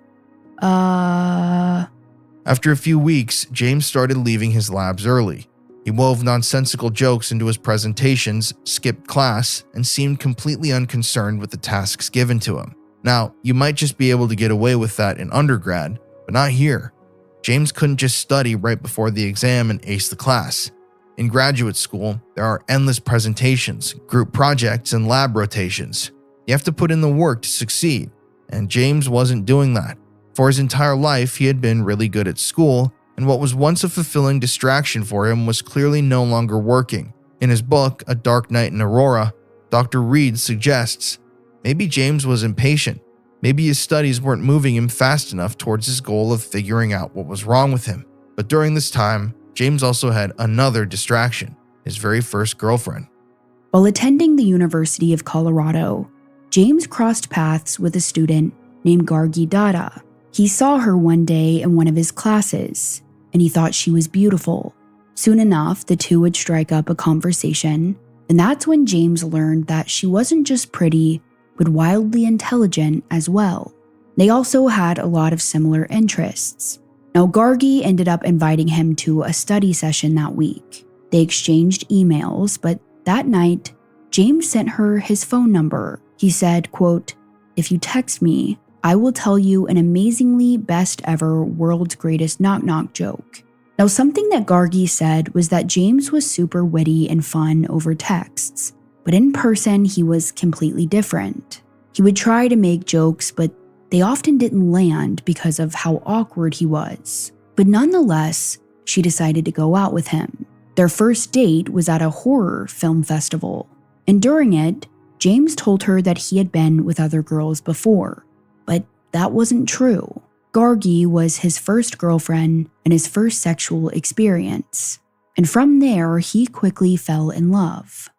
After a few weeks, James started leaving his labs early. He wove nonsensical jokes into his presentations, skipped class, and seemed completely unconcerned with the tasks given to him. Now, you might just be able to get away with that in undergrad, but not here. James couldn't just study right before the exam and ace the class. In graduate school, there are endless presentations, group projects, and lab rotations. You have to put in the work to succeed, and James wasn't doing that. For his entire life, he had been really good at school, and what was once a fulfilling distraction for him was clearly no longer working. In his book, A Dark Night in Aurora, Dr. Reed suggests maybe James was impatient. Maybe his studies weren't moving him fast enough towards his goal of figuring out what was wrong with him. But during this time, James also had another distraction, his very first girlfriend. While attending the University of Colorado, James crossed paths with a student named Gargi Dada. He saw her one day in one of his classes, and he thought she was beautiful. Soon enough, the two would strike up a conversation, and that's when James learned that she wasn't just pretty, but wildly intelligent as well. They also had a lot of similar interests. Now, Gargi ended up inviting him to a study session that week. They exchanged emails, but that night, James sent her his phone number. He said, quote, "If you text me, I will tell you an amazingly best ever world's greatest knock-knock joke." Now, something that Gargi said was that James was super witty and fun over texts, but in person, he was completely different. He would try to make jokes, but they often didn't land because of how awkward he was. But nonetheless, she decided to go out with him. Their first date was at a horror film festival, and during it, James told her that he had been with other girls before, but that wasn't true. Gargi was his first girlfriend and his first sexual experience, and from there, he quickly fell in love.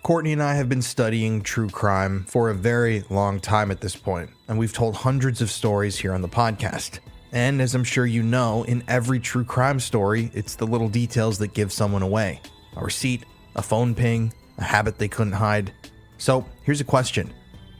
Courtney and I have been studying true crime for a very long time at this point, and we've told hundreds of stories here on the podcast. And as I'm sure you know, in every true crime story, it's the little details that give someone away. A receipt, a phone ping, a habit they couldn't hide. So here's a question.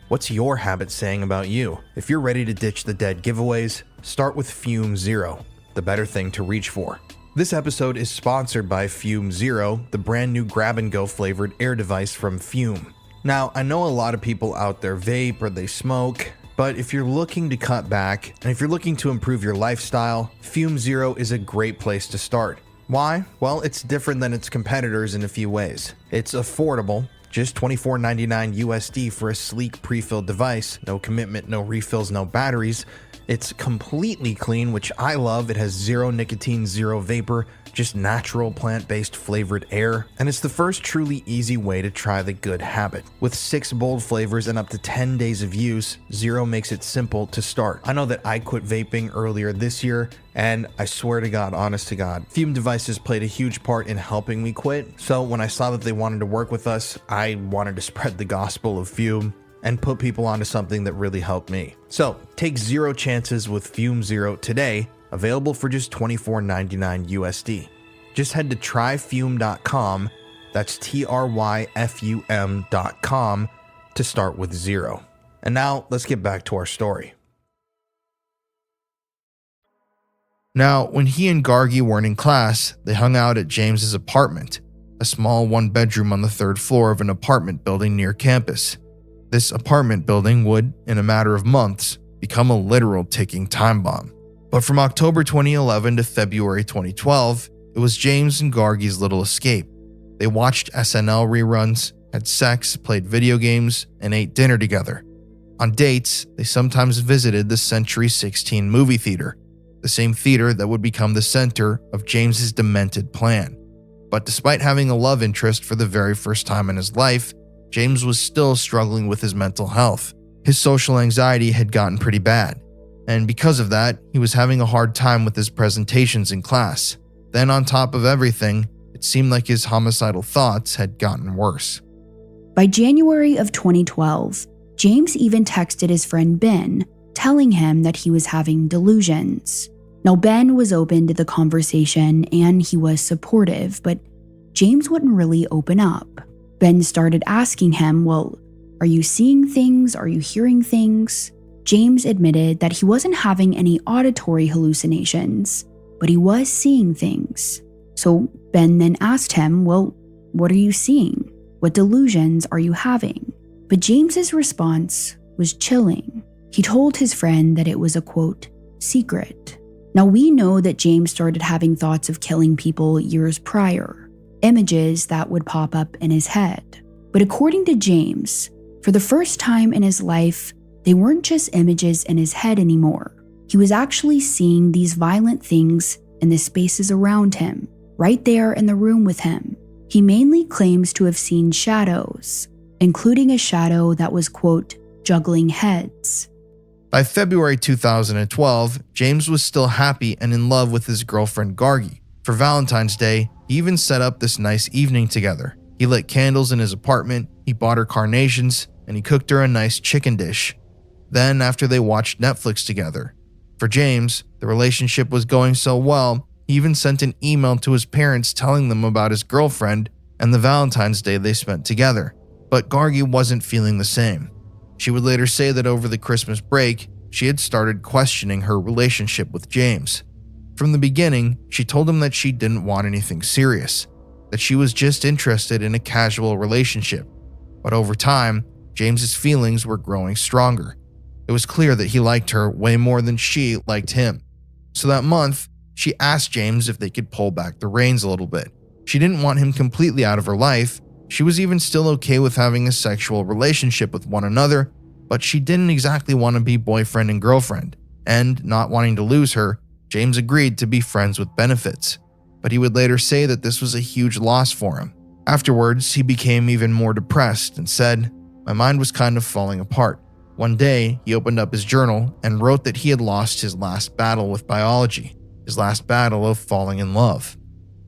What's your habit saying about you? If you're ready to ditch the dead giveaways, start with Fume Zero, the better thing to reach for. This episode is sponsored by Fume Zero, the brand new grab-and-go flavored air device from Fume. Now, I know a lot of people out there vape or they smoke, But if you're looking to cut back, and if you're looking to improve your lifestyle, Fume Zero is a great place to start. Why? Well, it's different than its competitors in a few ways. It's affordable, just $24.99 USD for a sleek pre-filled device, no commitment, no refills, no batteries. It's completely clean, which I love. It has zero nicotine, zero vapor, just natural plant-based flavored air. And it's the first truly easy way to try the good habit. With 6 bold flavors and up to 10 days of use, Zero makes it simple to start. I know that I quit vaping earlier this year, and I swear to God, honest to God, Fume devices played a huge part in helping me quit. So when I saw that they wanted to work with us, I wanted to spread the gospel of Fume and put people onto something that really helped me. So take 0 chances with Fume Zero today, available for just $24.99 USD. Just head to tryfume.com, that's tryfum.com, to start with Zero. And now let's get back to our story. Now, when he and Gargi weren't in class, they hung out at James's apartment, a small 1-bedroom on the 3rd floor of an apartment building near campus. This apartment building would, in a matter of months, become a literal ticking time bomb. But from October 2011 to February 2012, it was James and Gargi's little escape. They watched SNL reruns, had sex, played video games, and ate dinner together. On dates, they sometimes visited the Century 16 movie theater, the same theater that would become the center of James's demented plan. But despite having a love interest for the very first time in his life, James was still struggling with his mental health. His social anxiety had gotten pretty bad, and because of that, he was having a hard time with his presentations in class. Then on top of everything, it seemed like his homicidal thoughts had gotten worse. By January of 2012, James even texted his friend Ben, telling him that he was having delusions. Now, Ben was open to the conversation and he was supportive, but James wouldn't really open up. Ben started asking him, well, are you seeing things? Are you hearing things? James admitted that he wasn't having any auditory hallucinations, but he was seeing things. So Ben then asked him, well, what are you seeing? What delusions are you having? But James's response was chilling. He told his friend that it was a, quote, secret. Now we know that James started having thoughts of killing people years prior, images that would pop up in his head. But according to James, for the first time in his life, they weren't just images in his head anymore. He was actually seeing these violent things in the spaces around him, right there in the room with him. He mainly claims to have seen shadows, including a shadow that was, quote, juggling heads. By February 2012, James was still happy and in love with his girlfriend Gargi. For Valentine's Day, he even set up this nice evening together. He lit candles in his apartment, he bought her carnations, and he cooked her a nice chicken dish. Then, after they watched Netflix together. For James, the relationship was going so well, he even sent an email to his parents telling them about his girlfriend and the Valentine's Day they spent together. But Gargi wasn't feeling the same. She would later say that over the Christmas break, she had started questioning her relationship with James. From the beginning, she told him that she didn't want anything serious, that she was just interested in a casual relationship. But over time, James's feelings were growing stronger. It was clear that he liked her way more than she liked him. So that month, she asked James if they could pull back the reins a little bit. She didn't want him completely out of her life. She was even still okay with having a sexual relationship with one another, but she didn't exactly want to be boyfriend and girlfriend. And not wanting to lose her, James agreed to be friends with benefits. But he would later say that this was a huge loss for him. Afterwards, he became even more depressed and said, "My mind was kind of falling apart." One day, he opened up his journal and wrote that he had lost his last battle with biology, his last battle of falling in love.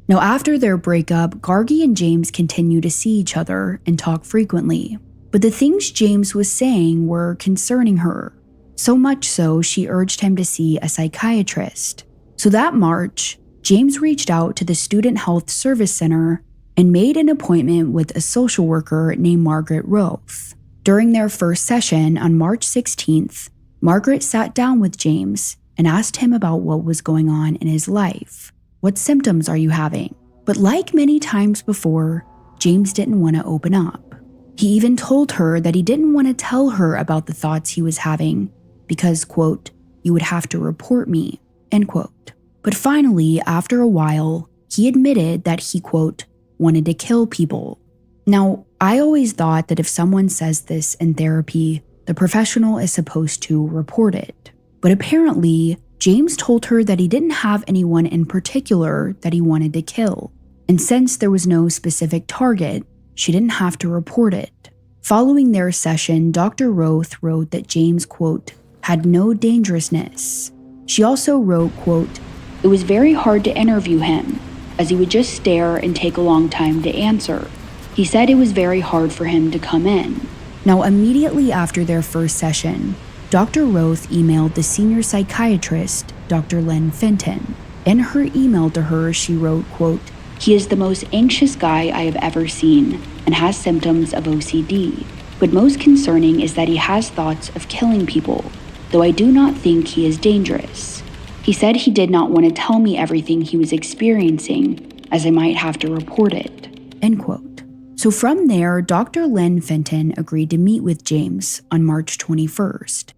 Now, after their breakup, Gargi and James continue to see each other and talk frequently. But the things James was saying were concerning her. So much so, she urged him to see a psychiatrist. So that March, James reached out to the Student Health Service Center and made an appointment with a social worker named Margaret Roth. During their first session on March 16th, Margaret sat down with James and asked him about what was going on in his life. What symptoms are you having? But like many times before, James didn't want to open up. He even told her that he didn't want to tell her about the thoughts he was having because, quote, you would have to report me, end quote. But finally, after a while, he admitted that he, quote, wanted to kill people. Now, I always thought that if someone says this in therapy, the professional is supposed to report it. But apparently, James told her that he didn't have anyone in particular that he wanted to kill. And since there was no specific target, she didn't have to report it. Following their session, Dr. Roth wrote that James, quote, had no dangerousness. She also wrote, quote, it was very hard to interview him, as he would just stare and take a long time to answer. He said it was very hard for him to come in. Now, immediately after their first session, Dr. Roth emailed the senior psychiatrist, Dr. Len Fenton. In her email to her, she wrote, quote, he is the most anxious guy I have ever seen and has symptoms of OCD. But most concerning is that he has thoughts of killing people, though I do not think he is dangerous. He said he did not want to tell me everything he was experiencing, as I might have to report it, end quote. So from there, Dr. Len Fenton agreed to meet with James on March 21st.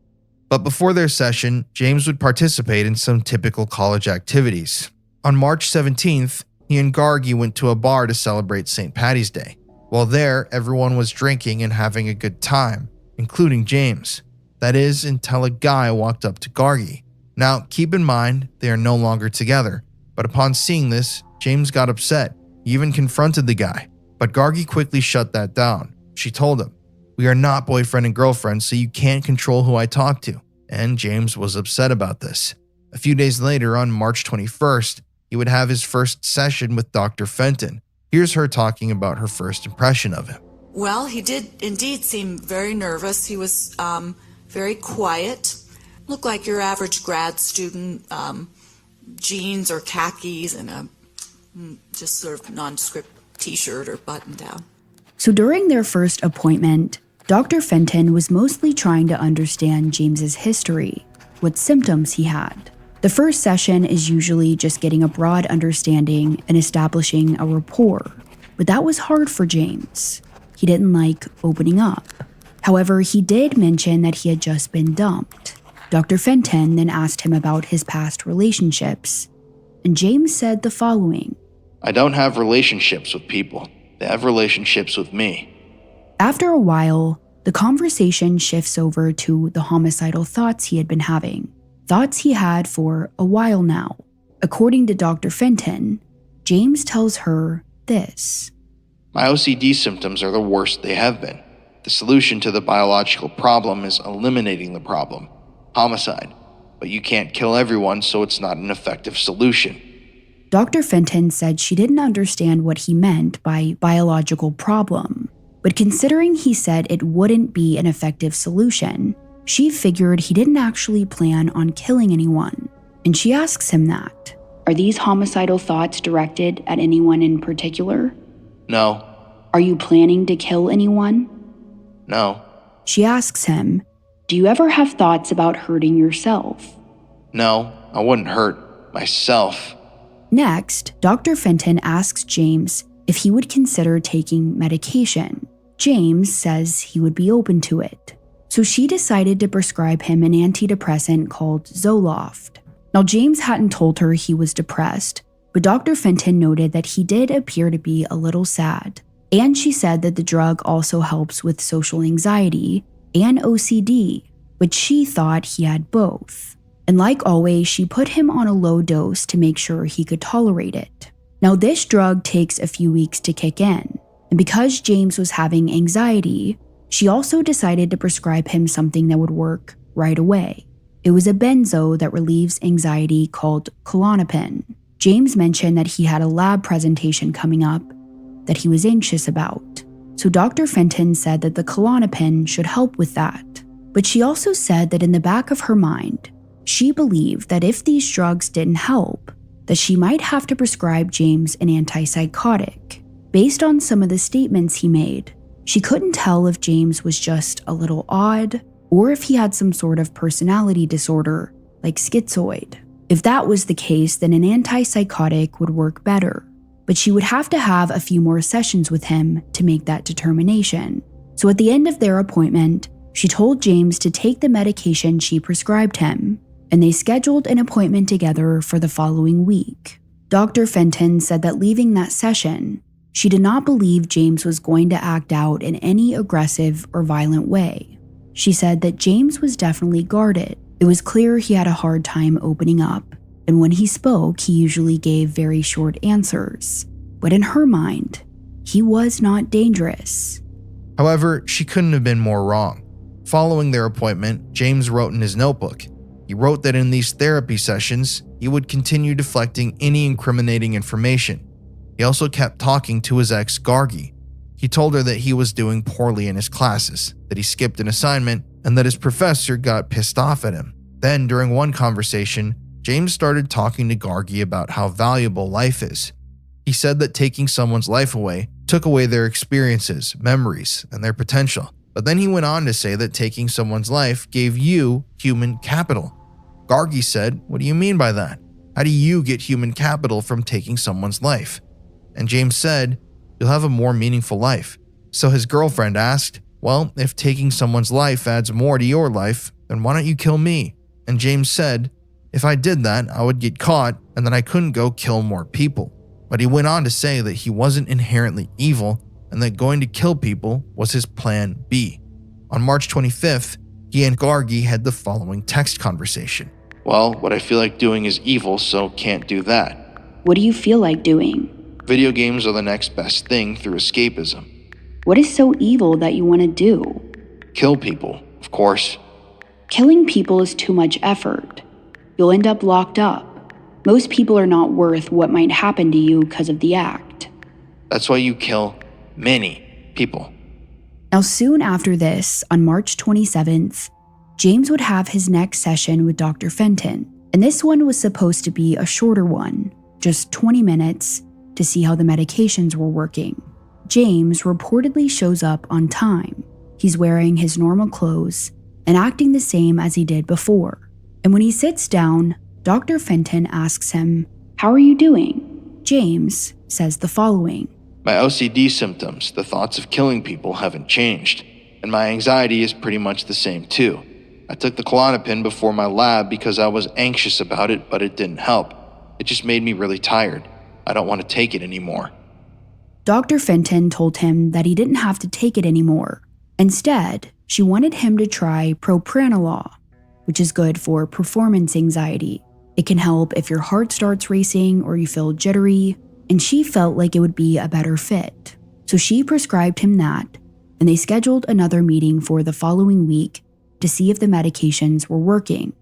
But before their session, James would participate in some typical college activities. On March 17th, he and Gargi went to a bar to celebrate St. Paddy's Day. While there, everyone was drinking and having a good time, including James. That is, until a guy walked up to Gargi. Now, keep in mind, they are no longer together, but upon seeing this, James got upset. He even confronted the guy, but Gargi quickly shut that down. She told him, we are not boyfriend and girlfriend, so you can't control who I talk to. And James was upset about this. A few days later, on March 21st, he would have his first session with Dr. Fenton. Here's her talking about her first impression of him. Well, he did indeed seem very nervous. He was very quiet. Looked like your average grad student, jeans or khakis and a just sort of nondescript t-shirt or button down. So during their first appointment, Dr. Fenton was mostly trying to understand James's history, what symptoms he had. The first session is usually just getting a broad understanding and establishing a rapport, but that was hard for James. He didn't like opening up. However, he did mention that he had just been dumped. Dr. Fenton then asked him about his past relationships, and James said the following. I don't have relationships with people. They have relationships with me. After a while, the conversation shifts over to the homicidal thoughts he had been having. Thoughts he had for a while now. According to Dr. Fenton, James tells her this. My OCD symptoms are the worst they have been. The solution to the biological problem is eliminating the problem. Homicide. But you can't kill everyone, so it's not an effective solution. Dr. Fenton said she didn't understand what he meant by biological problem. But considering he said it wouldn't be an effective solution, she figured he didn't actually plan on killing anyone. And she asks him that. Are these homicidal thoughts directed at anyone in particular? No. Are you planning to kill anyone? No. She asks him, do you ever have thoughts about hurting yourself? No, I wouldn't hurt myself. Next, Dr. Fenton asks James if he would consider taking medication. James says he would be open to it. So she decided to prescribe him an antidepressant called Zoloft. Now, James hadn't told her he was depressed, but Dr. Fenton noted that he did appear to be a little sad. And she said that the drug also helps with social anxiety and OCD, which she thought he had both. And like always, she put him on a low dose to make sure he could tolerate it. Now, this drug takes a few weeks to kick in, and because James was having anxiety, she also decided to prescribe him something that would work right away. It was a benzo that relieves anxiety called Klonopin. James mentioned that he had a lab presentation coming up that he was anxious about. So Dr. Fenton said that the Klonopin should help with that. But she also said that in the back of her mind, she believed that if these drugs didn't help, that she might have to prescribe James an antipsychotic. Based on some of the statements he made, she couldn't tell if James was just a little odd or if he had some sort of personality disorder like schizoid. If that was the case, then an antipsychotic would work better. But she would have to have a few more sessions with him to make that determination. So at the end of their appointment, She told James to take the medication she prescribed him, and they scheduled an appointment together for the following week. Dr. Fenton said that leaving that session, she did not believe James was going to act out in any aggressive or violent way. She said that James was definitely guarded. It was clear he had a hard time opening up, and when he spoke, he usually gave very short answers. But in her mind, he was not dangerous. However, she couldn't have been more wrong. Following their appointment, James wrote in his notebook. He wrote that in these therapy sessions, he would continue deflecting any incriminating information. He also kept talking to his ex, Gargi. He told her that he was doing poorly in his classes, that he skipped an assignment, and that his professor got pissed off at him. Then, during one conversation, James started talking to Gargi about how valuable life is. He said that taking someone's life away took away their experiences, memories, and their potential. But then he went on to say that taking someone's life gave you human capital. Gargi said, "What do you mean by that? How do you get human capital from taking someone's life?" And James said, "You'll have a more meaningful life." So his girlfriend asked, "Well, if taking someone's life adds more to your life, then why don't you kill me?" And James said, "If I did that, I would get caught and then I couldn't go kill more people." But he went on to say that he wasn't inherently evil and that going to kill people was his plan B. On March 25th, he and Gargi had the following text conversation. "Well, what I feel like doing is evil, so can't do that. What do you feel like doing? Video games are the next best thing through escapism. What is so evil that you want to do? Kill people, of course. Killing people is too much effort. You'll end up locked up. Most people are not worth what might happen to you because of the act." That's why you kill many people. Now, soon after this, on March 27th, James would have his next session with Dr. Fenton, and this one was supposed to be a shorter one, just 20 minutes, to see how the medications were working. James reportedly shows up on time. He's wearing his normal clothes and acting the same as he did before. And when he sits down, Dr. Fenton asks him, "How are you doing?" James says the following. My OCD symptoms, the thoughts of killing people, haven't changed, and my anxiety is pretty much the same too. I took the Klonopin before my lab because I was anxious about it, but it didn't help. It just made me really tired. I don't want to take it anymore. Dr. Fenton told him that he didn't have to take it anymore. Instead, she wanted him to try propranolol, which is good for performance anxiety. It can help if your heart starts racing or you feel jittery, and she felt like it would be a better fit. So she prescribed him that, and they scheduled another meeting for the following week to see if the medications were working.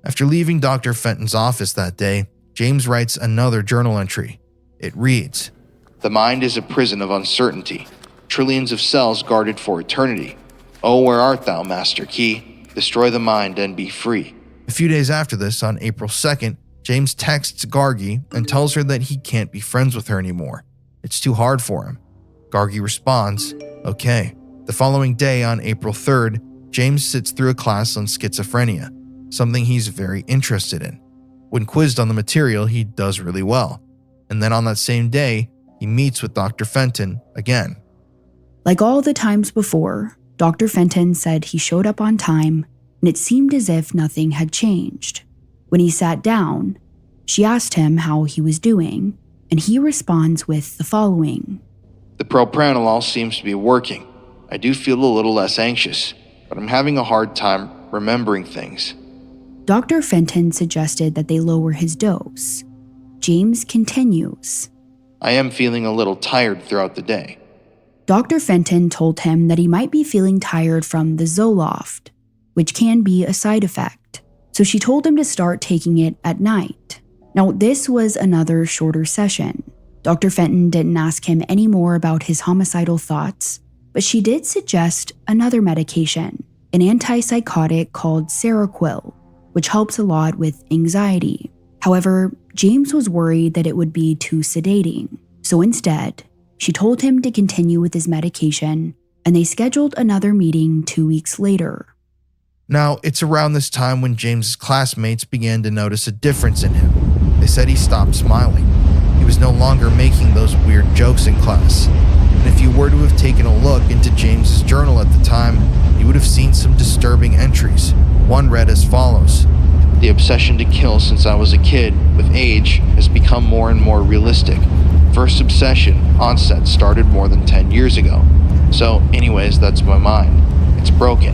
After leaving Dr. Fenton's office that day, James writes another journal entry. It reads, The mind is a prison of uncertainty, trillions of cells guarded for eternity. Oh, where art thou, Master Key? Destroy the mind and be free. A few days after this, on April 2nd, James texts Gargi and tells her that he can't be friends with her anymore. It's too hard for him. Gargi responds, okay. The following day, on April 3rd, James sits through a class on schizophrenia, something he's very interested in. When quizzed on the material, he does really well. And then on that same day, he meets with Dr. Fenton again. Like all the times before, Dr. Fenton said he showed up on time, and it seemed as if nothing had changed. When he sat down, she asked him how he was doing, and he responds with the following. The propranolol seems to be working. I do feel a little less anxious, but I'm having a hard time remembering things. Dr. Fenton suggested that they lower his dose. James continues. I am feeling a little tired throughout the day. Dr. Fenton told him that he might be feeling tired from the Zoloft, which can be a side effect. So she told him to start taking it at night. Now, this was another shorter session. Dr. Fenton didn't ask him any more about his homicidal thoughts, but she did suggest another medication, an antipsychotic called Seroquel, which helps a lot with anxiety. However, James was worried that it would be too sedating. So instead, she told him to continue with his medication, and they scheduled another meeting 2 weeks later. Now, it's around this time when James's classmates began to notice a difference in him. They said he stopped smiling. He was no longer making those weird jokes in class. And if you were to have taken a look into James's journal at the time, you would have seen some disturbing entries. One read as follows: The obsession to kill since I was a kid, with age, has become more and more realistic. First obsession, onset, started more than 10 years ago. So, anyways, that's my mind. It's broken.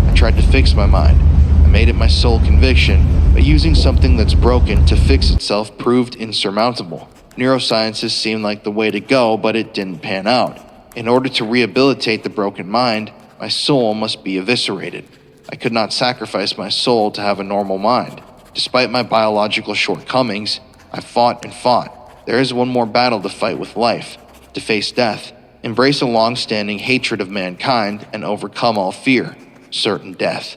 I tried to fix my mind. I made it my sole conviction, but using something that's broken to fix itself proved insurmountable. Neurosciences seemed like the way to go, but it didn't pan out. In order to rehabilitate the broken mind, my soul must be eviscerated. I could not sacrifice my soul to have a normal mind. Despite my biological shortcomings, I fought and fought. There is one more battle to fight with life, to face death, embrace a long-standing hatred of mankind, and overcome all fear, certain death.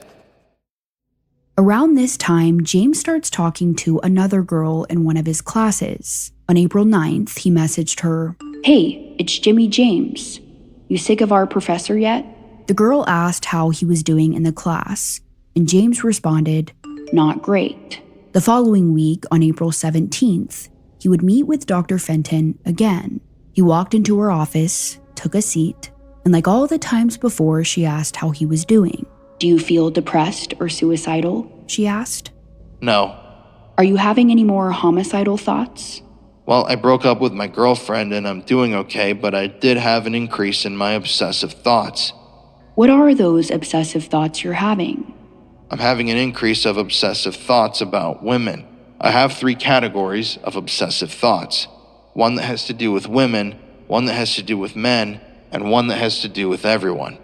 Around this time, James starts talking to another girl in one of his classes. On April 9th, he messaged her, "Hey, it's Jimmy James. You sick of our professor yet?" The girl asked how he was doing in the class, and James responded, "Not great." The following week, on April 17th, he would meet with Dr. Fenton again. He walked into her office, took a seat, and like all the times before, she asked how he was doing. "Do you feel depressed or suicidal?" she asked. No. "Are you having any more homicidal thoughts?" Well, I broke up with my girlfriend and I'm doing okay, but I did have an increase in my obsessive thoughts. "What are those obsessive thoughts you're having?" I'm having an increase of obsessive thoughts about women. I have 3 categories of obsessive thoughts. One that has to do with women, one that has to do with men, and one that has to do with everyone.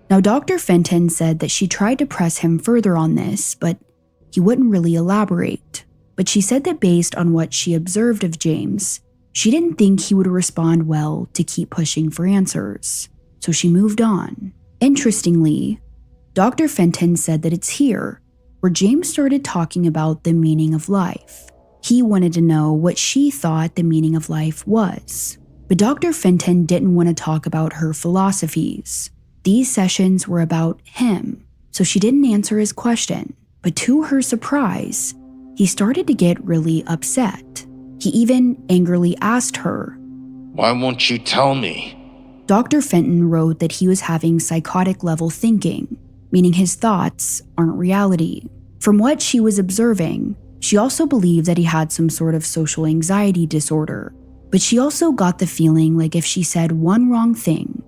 Now, Dr. Fenton said that she tried to press him further on this, but he wouldn't really elaborate. But she said that based on what she observed of James, she didn't think he would respond well to keep pushing for answers. So she moved on. Interestingly, Dr. Fenton said that it's here where James started talking about the meaning of life. He wanted to know what she thought the meaning of life was. But Dr. Fenton didn't want to talk about her philosophies. These sessions were about him, so she didn't answer his question. But to her surprise, he started to get really upset. He even angrily asked her, Why won't you tell me? Dr. Fenton wrote that he was having psychotic level thinking, meaning his thoughts aren't reality. From what she was observing, she also believed that he had some sort of social anxiety disorder. But she also got the feeling like if she said one wrong thing,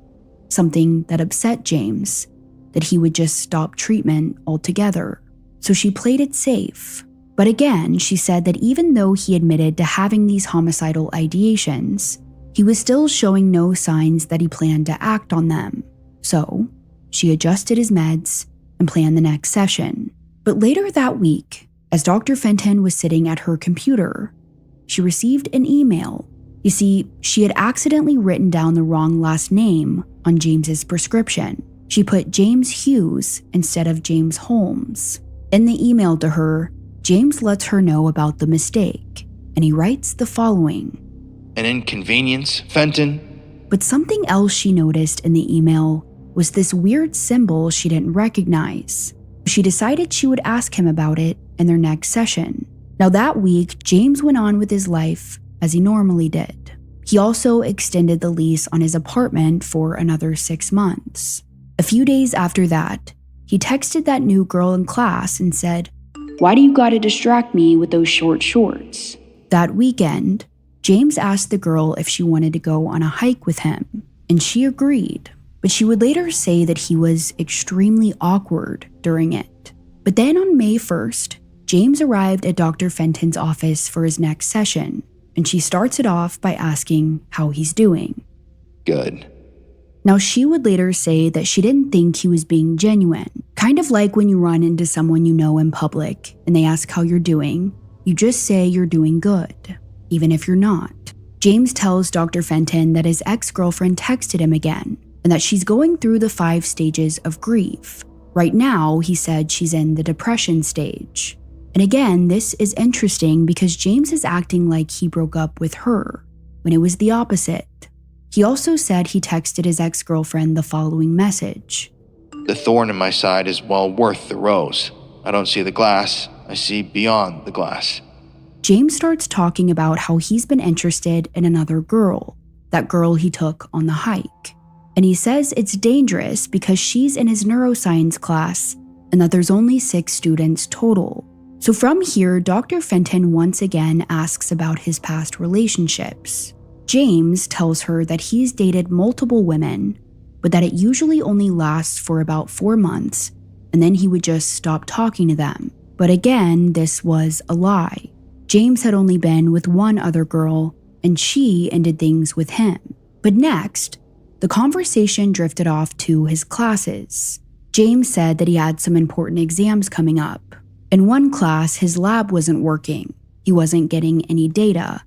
something that upset James, that he would just stop treatment altogether. So she played it safe. But again, she said that even though he admitted to having these homicidal ideations, he was still showing no signs that he planned to act on them. So she adjusted his meds and planned the next session. But later that week, as Dr. Fenton was sitting at her computer, she received an email. You see, she had accidentally written down the wrong last name on James's prescription. She put James Hughes instead of James Holmes. In the email to her, James lets her know about the mistake, and he writes the following. An inconvenience, Fenton? But something else she noticed in the email was this weird symbol she didn't recognize. She decided she would ask him about it in their next session. Now that week, James went on with his life as he normally did. He also extended the lease on his apartment for another 6 months. A few days after that, he texted that new girl in class and said, "Why do you gotta distract me with those short shorts?" That weekend, James asked the girl if she wanted to go on a hike with him, and she agreed. But she would later say that he was extremely awkward during it. But then on May 1st, James arrived at Dr. Fenton's office for his next session, and she starts it off by asking how he's doing. Good. Now, she would later say that she didn't think he was being genuine. Kind of like when you run into someone you know in public and they ask how you're doing, you just say you're doing good, even if you're not. James tells Dr. Fenton that his ex-girlfriend texted him again and that she's going through the 5 stages of grief. Right now, he said she's in the depression stage. And again, this is interesting because James is acting like he broke up with her, when it was the opposite. He also said he texted his ex-girlfriend the following message. The thorn in my side is well worth the rose. I don't see the glass, I see beyond the glass. James starts talking about how he's been interested in another girl, that girl he took on the hike. And he says it's dangerous because she's in his neuroscience class and that there's only 6 students total. So from here, Dr. Fenton once again asks about his past relationships. James tells her that he's dated multiple women, but that it usually only lasts for about 4 months, and then he would just stop talking to them. But again, this was a lie. James had only been with one other girl, and she ended things with him. But next, the conversation drifted off to his classes. James said that he had some important exams coming up. In one class, his lab wasn't working. He wasn't getting any data.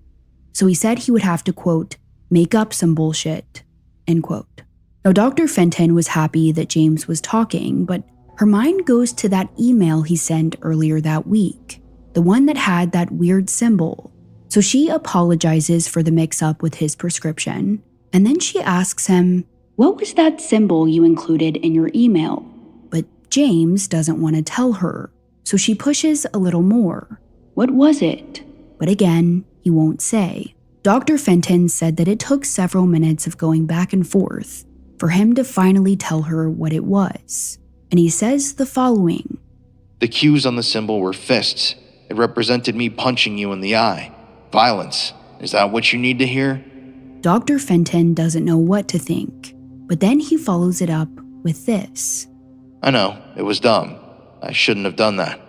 So he said he would have to, quote, make up some bullshit, end quote. Now, Dr. Fenton was happy that James was talking, but her mind goes to that email he sent earlier that week, the one that had that weird symbol. So she apologizes for the mix-up with his prescription, and then she asks him, what was that symbol you included in your email? But James doesn't want to tell her, so she pushes a little more. What was it? But again, he won't say. Dr. Fenton said that it took several minutes of going back and forth for him to finally tell her what it was. And he says the following. The cues on the symbol were fists. It represented me punching you in the eye. Violence. Is that what you need to hear? Dr. Fenton doesn't know what to think, but then he follows it up with this. I know, it was dumb. I shouldn't have done that.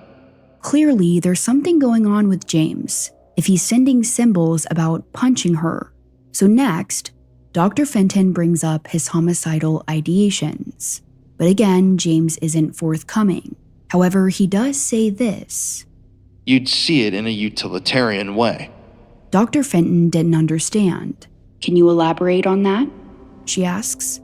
Clearly, there's something going on with James if he's sending symbols about punching her. So next, Dr. Fenton brings up his homicidal ideations. But again, James isn't forthcoming. However, he does say this. You'd see it in a utilitarian way. Dr. Fenton didn't understand. Can you elaborate on that? She asks.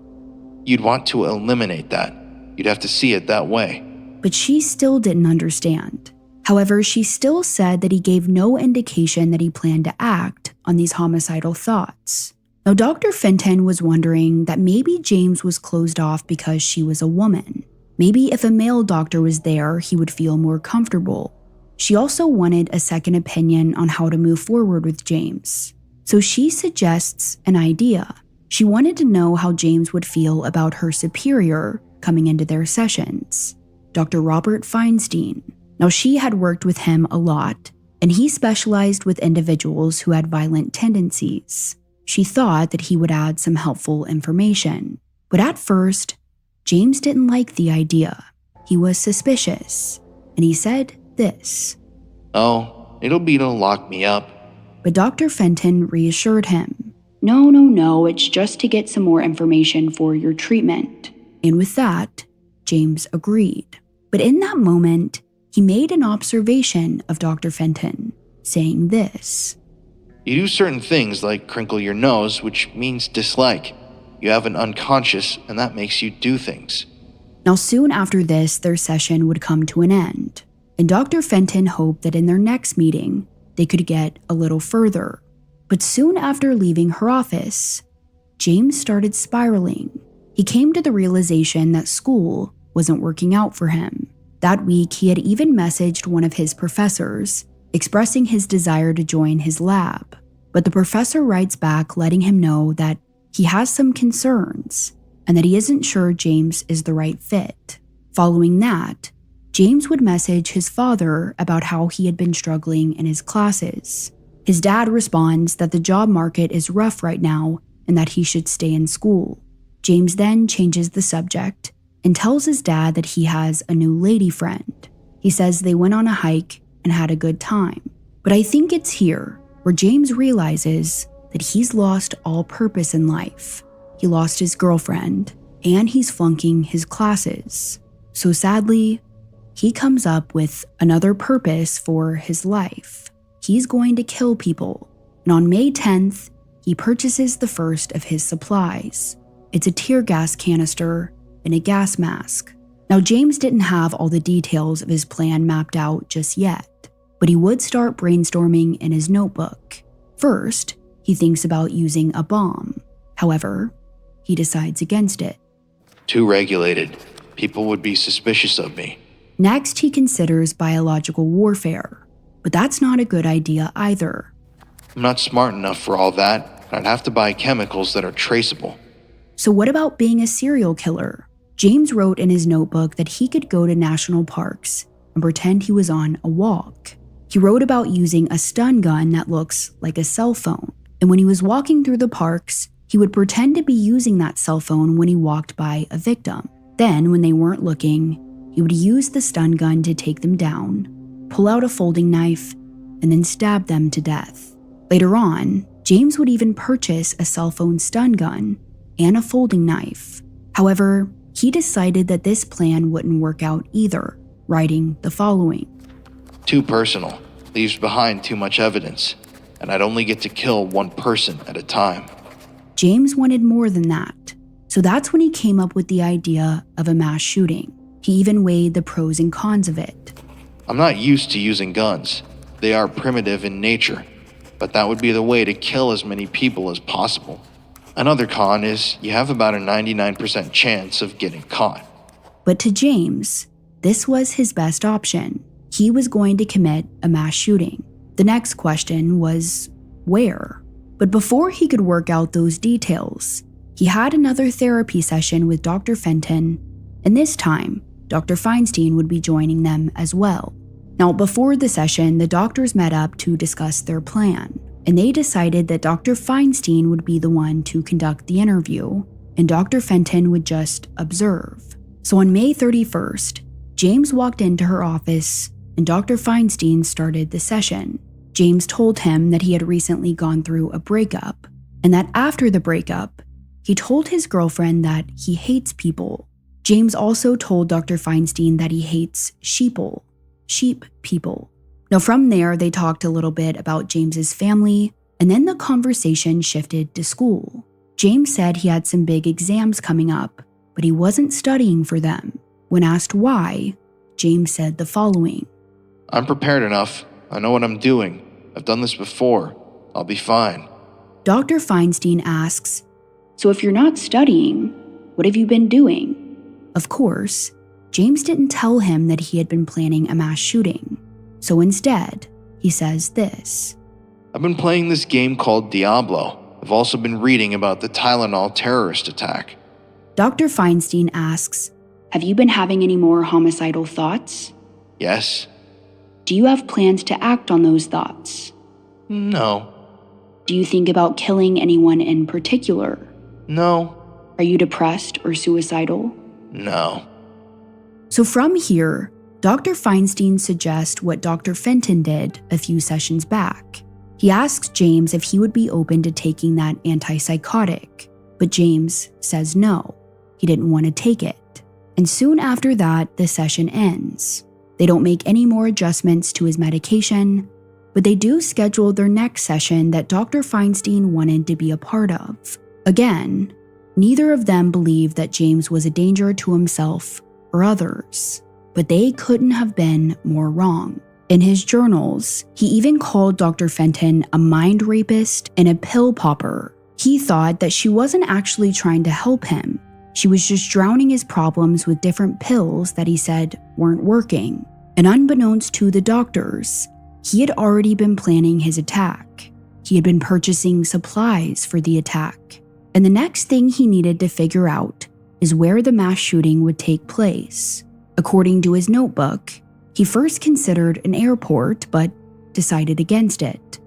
You'd want to eliminate that. You'd have to see it that way. But she still didn't understand. However, she still said that he gave no indication that he planned to act on these homicidal thoughts. Now, Dr. Fenton was wondering that maybe James was closed off because she was a woman. Maybe if a male doctor was there, he would feel more comfortable. She also wanted a second opinion on how to move forward with James. So she suggests an idea. She wanted to know how James would feel about her superior coming into their sessions, Dr. Robert Feinstein. Now, she had worked with him a lot, and he specialized with individuals who had violent tendencies. She thought that he would add some helpful information. But at first, James didn't like the idea. He was suspicious, and he said this. Oh, it'll be to lock me up. But Dr. Fenton reassured him. No, it's just to get some more information for your treatment. And with that, James agreed. But in that moment, he made an observation of Dr. Fenton, saying this. You do certain things like crinkle your nose, which means dislike. You have an unconscious, and that makes you do things. Now, soon after this, their session would come to an end, and Dr. Fenton hoped that in their next meeting, they could get a little further. But soon after leaving her office, James started spiraling. He came to the realization that school wasn't working out for him. That week, he had even messaged one of his professors, expressing his desire to join his lab. But the professor writes back letting him know that he has some concerns and that he isn't sure James is the right fit. Following that, James would message his father about how he had been struggling in his classes. His dad responds that the job market is rough right now and that he should stay in school. James then changes the subject and tells his dad that he has a new lady friend. He says they went on a hike and had a good time. But I think it's here where James realizes that he's lost all purpose in life. He lost his girlfriend, and he's flunking his classes. So sadly, he comes up with another purpose for his life. He's going to kill people. And on May 10th, he purchases the first of his supplies. It's a tear gas canister and a gas mask. Now, James didn't have all the details of his plan mapped out just yet, but he would start brainstorming in his notebook. First, he thinks about using a bomb. However, he decides against it. Too regulated. People would be suspicious of me. Next, he considers biological warfare, but that's not a good idea either. I'm not smart enough for all that. and I'd have to buy chemicals that are traceable. So what about being a serial killer? James wrote in his notebook that he could go to national parks and pretend he was on a walk. He wrote about using a stun gun that looks like a cell phone, and when he was walking through the parks, he would pretend to be using that cell phone when he walked by a victim. Then, when they weren't looking, he would use the stun gun to take them down, pull out a folding knife, and then stab them to death. Later on, James would even purchase a cell phone stun gun and a folding knife. However, he decided that this plan wouldn't work out either, writing the following. Too personal, leaves behind too much evidence, and I'd only get to kill one person at a time. James wanted more than that, so that's when he came up with the idea of a mass shooting. He even weighed the pros and cons of it. I'm not used to using guns. They are primitive in nature, but that would be the way to kill as many people as possible. Another con is you have about a 99% chance of getting caught. But to James, this was his best option. He was going to commit a mass shooting. The next question was, where? But before he could work out those details, he had another therapy session with Dr. Fenton, and this time, Dr. Feinstein would be joining them as well. Now, before the session, the doctors met up to discuss their plan, and they decided that Dr. Feinstein would be the one to conduct the interview, and Dr. Fenton would just observe. So on May 31st, James walked into her office, and Dr. Feinstein started the session. James told him that he had recently gone through a breakup, and that after the breakup, he told his girlfriend that he hates people. James also told Dr. Feinstein that he hates sheep people. Now from there, they talked a little bit about James's family, and then the conversation shifted to school. James said he had some big exams coming up, but he wasn't studying for them. When asked why, James said the following. I'm prepared enough. I know what I'm doing. I've done this before. I'll be fine. Dr. Feinstein asks, so if you're not studying, what have you been doing? Of course, James didn't tell him that he had been planning a mass shooting. So instead, he says this. I've been playing this game called Diablo. I've also been reading about the Tylenol terrorist attack. Dr. Feinstein asks, have you been having any more homicidal thoughts? Yes. Do you have plans to act on those thoughts? No. Do you think about killing anyone in particular? No. Are you depressed or suicidal? No. So from here, Dr. Feinstein suggests what Dr. Fenton did a few sessions back. He asks James if he would be open to taking that antipsychotic, but James says no. He didn't want to take it. And soon after that, the session ends. They don't make any more adjustments to his medication, but they do schedule their next session that Dr. Feinstein wanted to be a part of. Again, neither of them believed that James was a danger to himself or others, but they couldn't have been more wrong. In his journals, he even called Dr. Fenton a mind rapist and a pill popper. He thought that she wasn't actually trying to help him. She was just drowning his problems with different pills that he said weren't working. And unbeknownst to the doctors, he had already been planning his attack. He had been purchasing supplies for the attack. And the next thing he needed to figure out is where the mass shooting would take place. According to his notebook, he first considered an airport, but decided against it.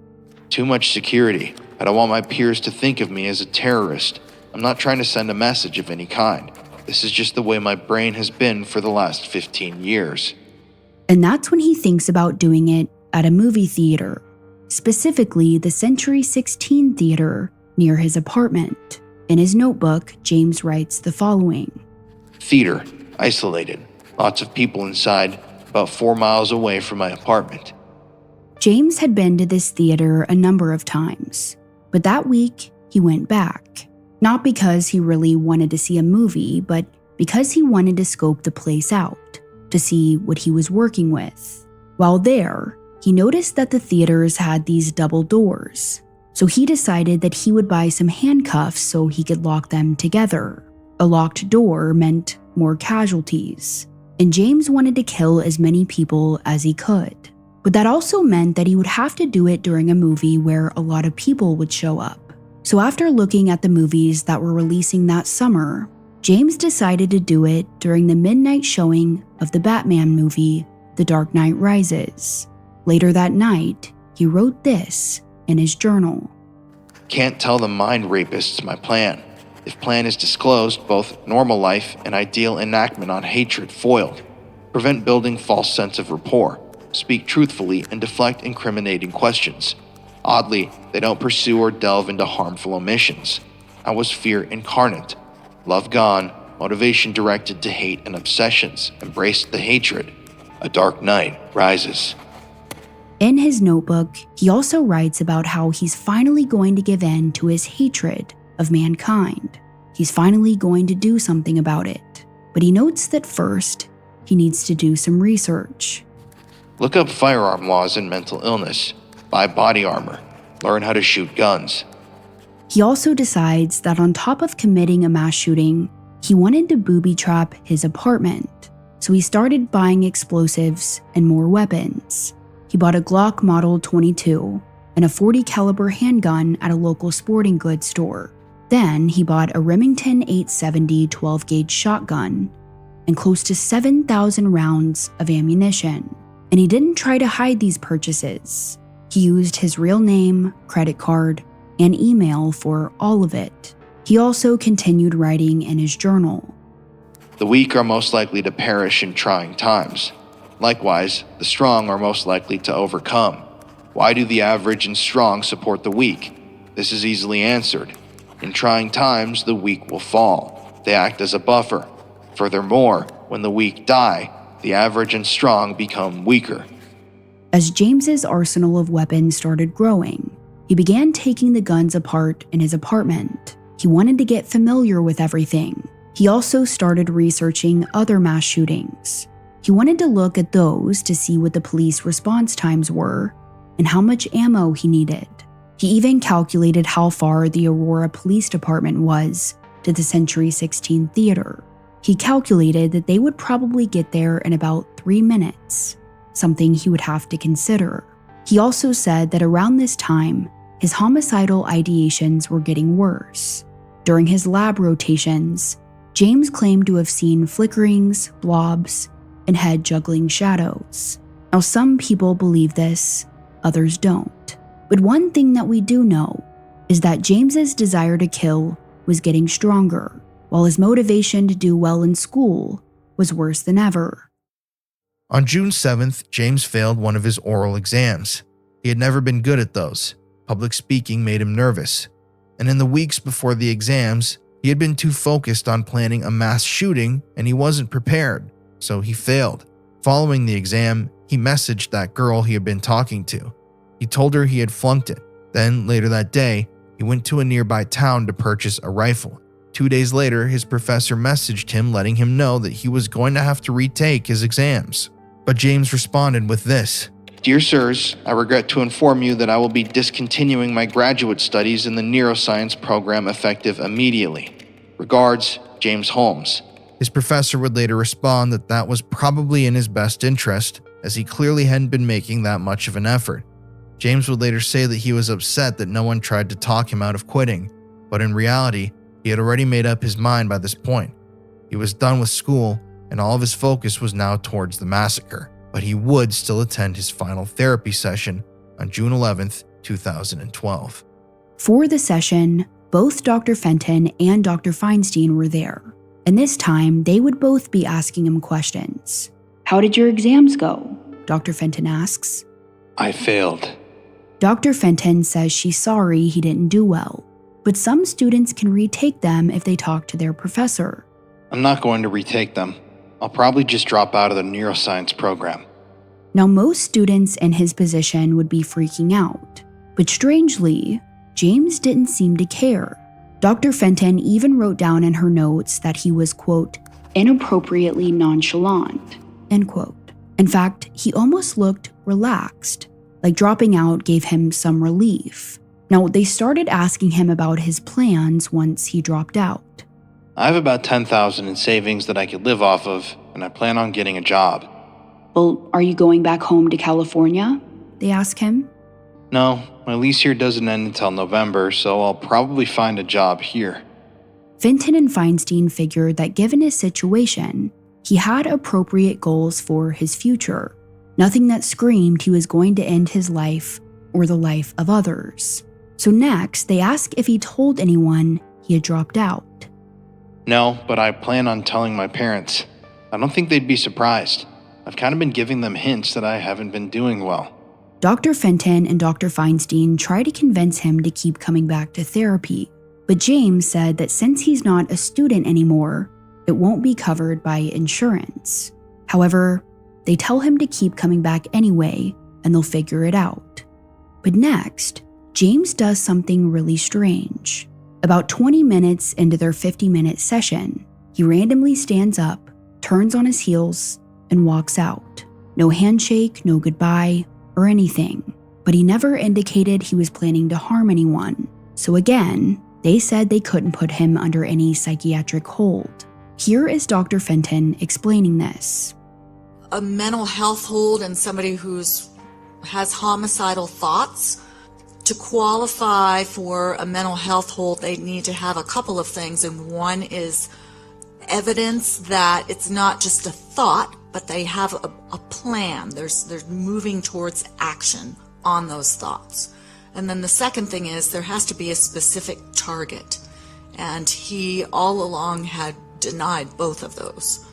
Too much security. I don't want my peers to think of me as a terrorist. I'm not trying to send a message of any kind. This is just the way my brain has been for the last 15 years. And that's when he thinks about doing it at a movie theater, specifically the Century 16 Theater near his apartment. In his notebook, James writes the following. Theater, isolated. Lots of people inside, about 4 miles away from my apartment. James had been to this theater a number of times, but that week he went back. Not because he really wanted to see a movie, but because he wanted to scope the place out, to see what he was working with. While there, he noticed that the theaters had these double doors, so he decided that he would buy some handcuffs so he could lock them together. A locked door meant more casualties, and James wanted to kill as many people as he could. But that also meant that he would have to do it during a movie where a lot of people would show up. So after looking at the movies that were releasing that summer, James decided to do it during the midnight showing of the Batman movie, The Dark Knight Rises. Later that night, he wrote this in his journal. Can't tell the mind rapists my plan. If plan is disclosed, both normal life and ideal enactment on hatred foiled. Prevent building false sense of rapport. Speak truthfully and deflect incriminating questions. Oddly, they don't pursue or delve into harmful omissions. I was fear incarnate. Love gone, motivation directed to hate and obsessions. Embraced the hatred. A dark night rises. In his notebook, he also writes about how he's finally going to give in to his hatred of mankind. He's finally going to do something about it. But he notes that first, he needs to do some research. Look up firearm laws and mental illness. Buy body armor. Learn how to shoot guns. He also decides that on top of committing a mass shooting, he wanted to booby trap his apartment. So he started buying explosives and more weapons. He bought a Glock Model 22 and a .40 caliber handgun at a local sporting goods store. Then he bought a Remington 870 12-gauge shotgun and close to 7,000 rounds of ammunition. And he didn't try to hide these purchases. He used his real name, credit card, and email for all of it. He also continued writing in his journal. The weak are most likely to perish in trying times. Likewise, the strong are most likely to overcome. Why do the average and strong support the weak? This is easily answered. In trying times, the weak will fall. They act as a buffer. Furthermore, when the weak die, the average and strong become weaker. As James's arsenal of weapons started growing, he began taking the guns apart in his apartment. He wanted to get familiar with everything. He also started researching other mass shootings. He wanted to look at those to see what the police response times were and how much ammo he needed. He even calculated how far the Aurora Police Department was to the Century 16 Theater. He calculated that they would probably get there in about 3 minutes, something he would have to consider. He also said that around this time, his homicidal ideations were getting worse. During his lab rotations, James claimed to have seen flickerings, blobs, and head-juggling shadows. Now, some people believe this, others don't. But one thing that we do know is that James's desire to kill was getting stronger, while his motivation to do well in school was worse than ever. On June 7th, James failed one of his oral exams. He had never been good at those. Public speaking made him nervous. And in the weeks before the exams, he had been too focused on planning a mass shooting and he wasn't prepared, so he failed. Following the exam, he messaged that girl he had been talking to. He told her he had flunked it. Then, later that day, he went to a nearby town to purchase a rifle. 2 days later, his professor messaged him letting him know that he was going to have to retake his exams. But James responded with this. Dear sirs, I regret to inform you that I will be discontinuing my graduate studies in the neuroscience program effective immediately. Regards, James Holmes. His professor would later respond that that was probably in his best interest, as he clearly hadn't been making that much of an effort. James would later say that he was upset that no one tried to talk him out of quitting, but in reality, he had already made up his mind by this point. He was done with school, and all of his focus was now towards the massacre, but he would still attend his final therapy session on June 11th, 2012. For the session, both Dr. Fenton and Dr. Feinstein were there, and this time they would both be asking him questions. "How did your exams go?" Dr. Fenton asks. I failed. Dr. Fenton says she's sorry he didn't do well, but some students can retake them if they talk to their professor. I'm not going to retake them. I'll probably just drop out of the neuroscience program. Now, most students in his position would be freaking out, but strangely, James didn't seem to care. Dr. Fenton even wrote down in her notes that he was, quote, inappropriately nonchalant, end quote. In fact, he almost looked relaxed, like dropping out gave him some relief. Now, they started asking him about his plans once he dropped out. I have about $10,000 in savings that I could live off of, and I plan on getting a job. Well, are you going back home to California? They ask him. No, my lease here doesn't end until November, so I'll probably find a job here. Fenton and Feinstein figured that given his situation, he had appropriate goals for his future, nothing that screamed he was going to end his life or the life of others. So next, they asked if he told anyone he had dropped out. No, but I plan on telling my parents. I don't think they'd be surprised. I've kind of been giving them hints that I haven't been doing well. Dr. Fenton and Dr. Feinstein tried to convince him to keep coming back to therapy, but James said that since he's not a student anymore, it won't be covered by insurance. However, they tell him to keep coming back anyway, and they'll figure it out. But next, James does something really strange. About 20 minutes into their 50-minute session, he randomly stands up, turns on his heels, and walks out. No handshake, no goodbye, or anything. But he never indicated he was planning to harm anyone. So again, they said they couldn't put him under any psychiatric hold. Here is Dr. Fenton explaining this. A mental health hold and somebody has homicidal thoughts. To qualify for a mental health hold, they need to have a couple of things, and one is evidence that it's not just a thought, but they have a plan. They're moving towards action on those thoughts. And then the second thing is there has to be a specific target, and he all along had denied both of those.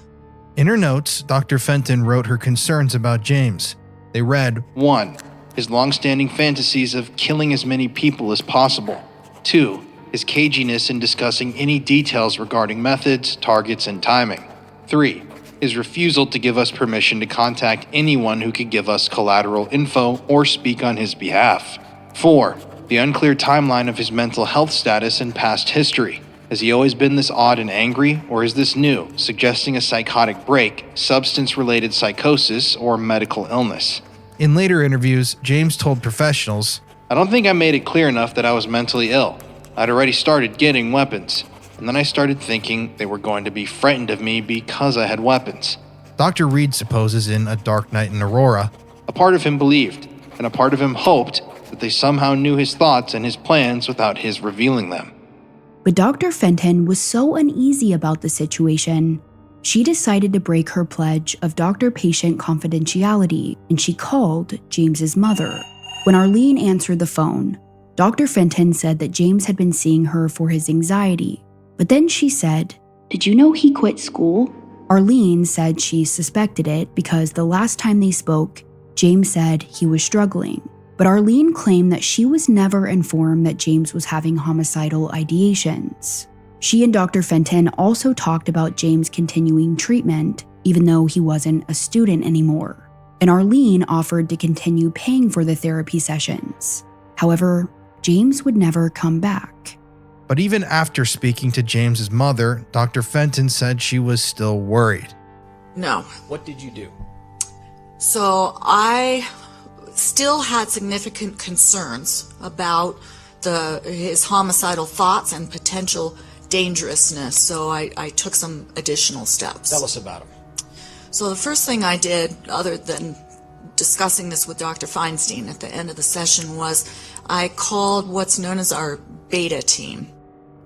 In her notes, Dr. Fenton wrote her concerns about James. They read, 1. His long-standing fantasies of killing as many people as possible. 2. His caginess in discussing any details regarding methods, targets, and timing. 3. His refusal to give us permission to contact anyone who could give us collateral info or speak on his behalf. 4. The unclear timeline of his mental health status and past history. Has he always been this odd and angry, or is this new, suggesting a psychotic break, substance-related psychosis, or medical illness? In later interviews, James told professionals, I don't think I made it clear enough that I was mentally ill. I'd already started getting weapons, and then I started thinking they were going to be frightened of me because I had weapons. Dr. Reed supposes in A Dark Night in Aurora, a part of him believed, and a part of him hoped that they somehow knew his thoughts and his plans without his revealing them. But Dr. Fenton was so uneasy about the situation, she decided to break her pledge of doctor-patient confidentiality, and she called James's mother. When Arlene answered the phone, Dr. Fenton said that James had been seeing her for his anxiety. But then she said, "Did you know he quit school?" Arlene said she suspected it because the last time they spoke, James said he was struggling. But Arlene claimed that she was never informed that James was having homicidal ideations. She and Dr. Fenton also talked about James continuing treatment, even though he wasn't a student anymore. And Arlene offered to continue paying for the therapy sessions. However, James would never come back. But even after speaking to James's mother, Dr. Fenton said she was still worried. No. What did you do? So I still had significant concerns about his homicidal thoughts and potential dangerousness, so I took some additional steps. Tell us about him. So the first thing I did, other than discussing this with Dr. Feinstein at the end of the session, was I called what's known as our beta team.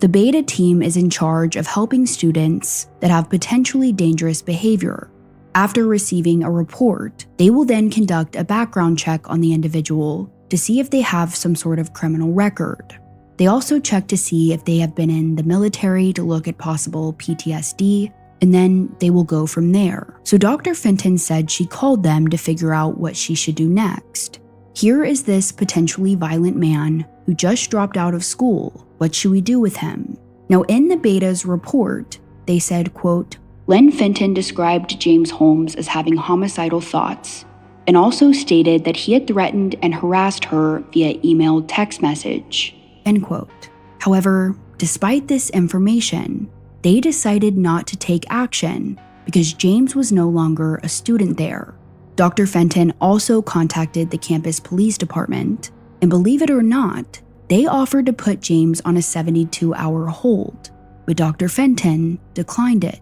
The beta team is in charge of helping students that have potentially dangerous behavior. After receiving a report, they will then conduct a background check on the individual to see if they have some sort of criminal record. They also check to see if they have been in the military to look at possible PTSD, and then they will go from there. So Dr. Fenton said she called them to figure out what she should do next. Here is this potentially violent man who just dropped out of school. What should we do with him? Now, in the beta's report, they said, quote, Len Fenton described James Holmes as having homicidal thoughts and also stated that he had threatened and harassed her via email text message, end quote. However, despite this information, they decided not to take action because James was no longer a student there. Dr. Fenton also contacted the campus police department, and believe it or not, they offered to put James on a 72-hour hold, but Dr. Fenton declined it.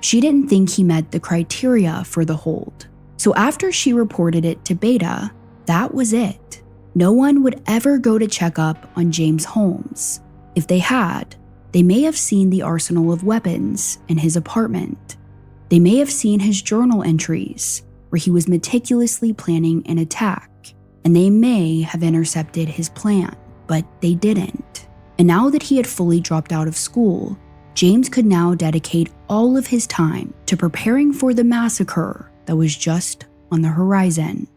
She didn't think he met the criteria for the hold. So after she reported it to Beta, that was it. No one would ever go to check up on James Holmes. If they had, they may have seen the arsenal of weapons in his apartment. They may have seen his journal entries, where he was meticulously planning an attack, and they may have intercepted his plan, but they didn't. And now that he had fully dropped out of school, James could now dedicate all of his time to preparing for the massacre that was just on the horizon.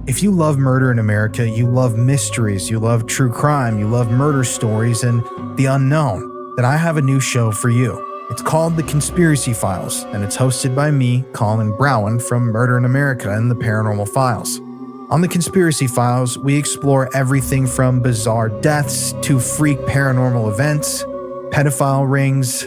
If you love murder in America, you love mysteries, you love true crime, you love murder stories and the unknown, then I have a new show for you. It's called The Conspiracy Files, and it's hosted by me, Colin Browen, from Murder in America and the Paranormal Files. On The Conspiracy Files, we explore everything from bizarre deaths to freak paranormal events, pedophile rings,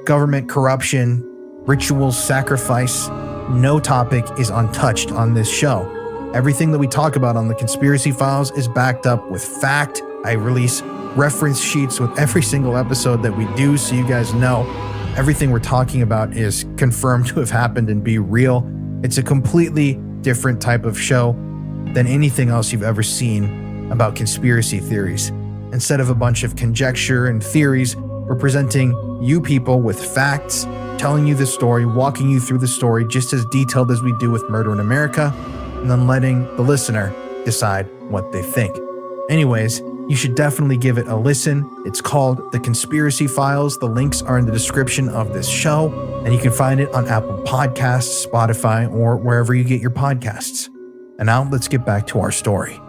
government corruption, ritual sacrifice. No topic is untouched on this show. Everything that we talk about on The Conspiracy Files is backed up with fact. I release reference sheets with every single episode that we do so you guys know everything we're talking about is confirmed to have happened and be real. It's a completely different type of show than anything else you've ever seen about conspiracy theories. Instead of a bunch of conjecture and theories, we're presenting you people with facts, telling you the story, walking you through the story just as detailed as we do with Murder in America, and then letting the listener decide what they think. Anyways, you should definitely give it a listen. It's called The Conspiracy Files. The links are in the description of this show, and you can find it on Apple Podcasts, Spotify, or wherever you get your podcasts. And now let's get back to our story.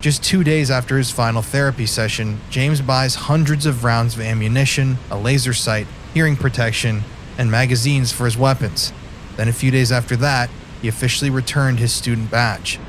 Just 2 days after his final therapy session, James buys hundreds of rounds of ammunition, a laser sight, hearing protection, and magazines for his weapons. Then a few days after that, he officially returned his student badge.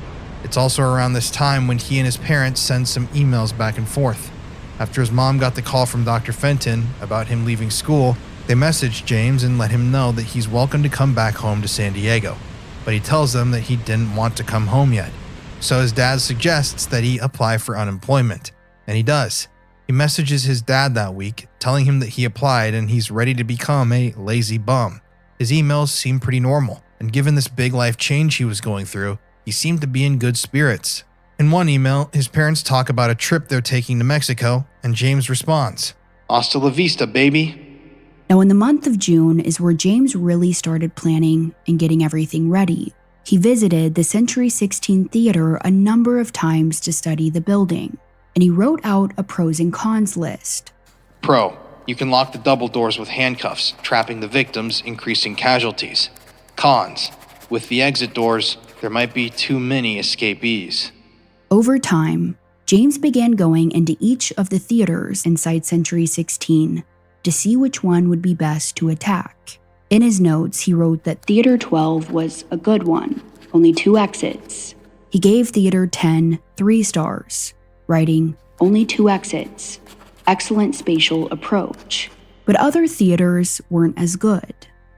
It's also around this time when he and his parents send some emails back and forth. After his mom got the call from Dr. Fenton about him leaving school, they messaged James and let him know that he's welcome to come back home to San Diego. But he tells them that he didn't want to come home yet. So his dad suggests that he apply for unemployment, and he does. He messages his dad that week, telling him that he applied and he's ready to become a lazy bum. His emails seem pretty normal, and given this big life change he was going through, he seemed to be in good spirits. In one email, his parents talk about a trip they're taking to Mexico, and James responds, "Hasta la vista, baby." Now, in the month of June is where James really started planning and getting everything ready. He visited the Century 16 Theater a number of times to study the building, and he wrote out a pros and cons list. Pro, you can lock the double doors with handcuffs, trapping the victims, increasing casualties. Cons, with the exit doors, there might be too many escapees. Over time, James began going into each of the theaters inside Century 16 to see which one would be best to attack. In his notes, he wrote that Theater 12 was a good one, only 2 exits. He gave Theater 10 3 stars, writing, "Only 2 exits, excellent spatial approach." But other theaters weren't as good.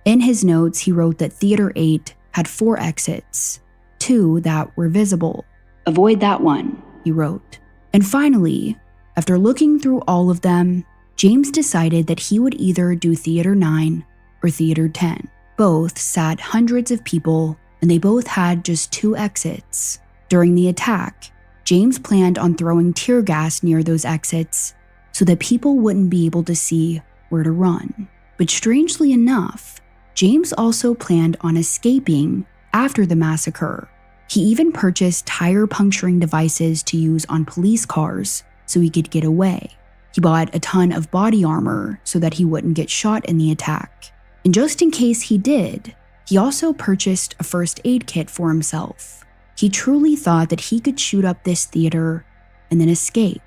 In his notes, he wrote that Theater 8 had 4 exits, 2 that were visible. "Avoid that one," he wrote. And finally, after looking through all of them, James decided that he would either do Theater 9 or Theater 10. Both sat hundreds of people, and they both had just 2 exits. During the attack, James planned on throwing tear gas near those exits so that people wouldn't be able to see where to run. But strangely enough, James also planned on escaping after the massacre. He even purchased tire puncturing devices to use on police cars so he could get away. He bought a ton of body armor so that he wouldn't get shot in the attack. And just in case he did, he also purchased a first aid kit for himself. He truly thought that he could shoot up this theater and then escape.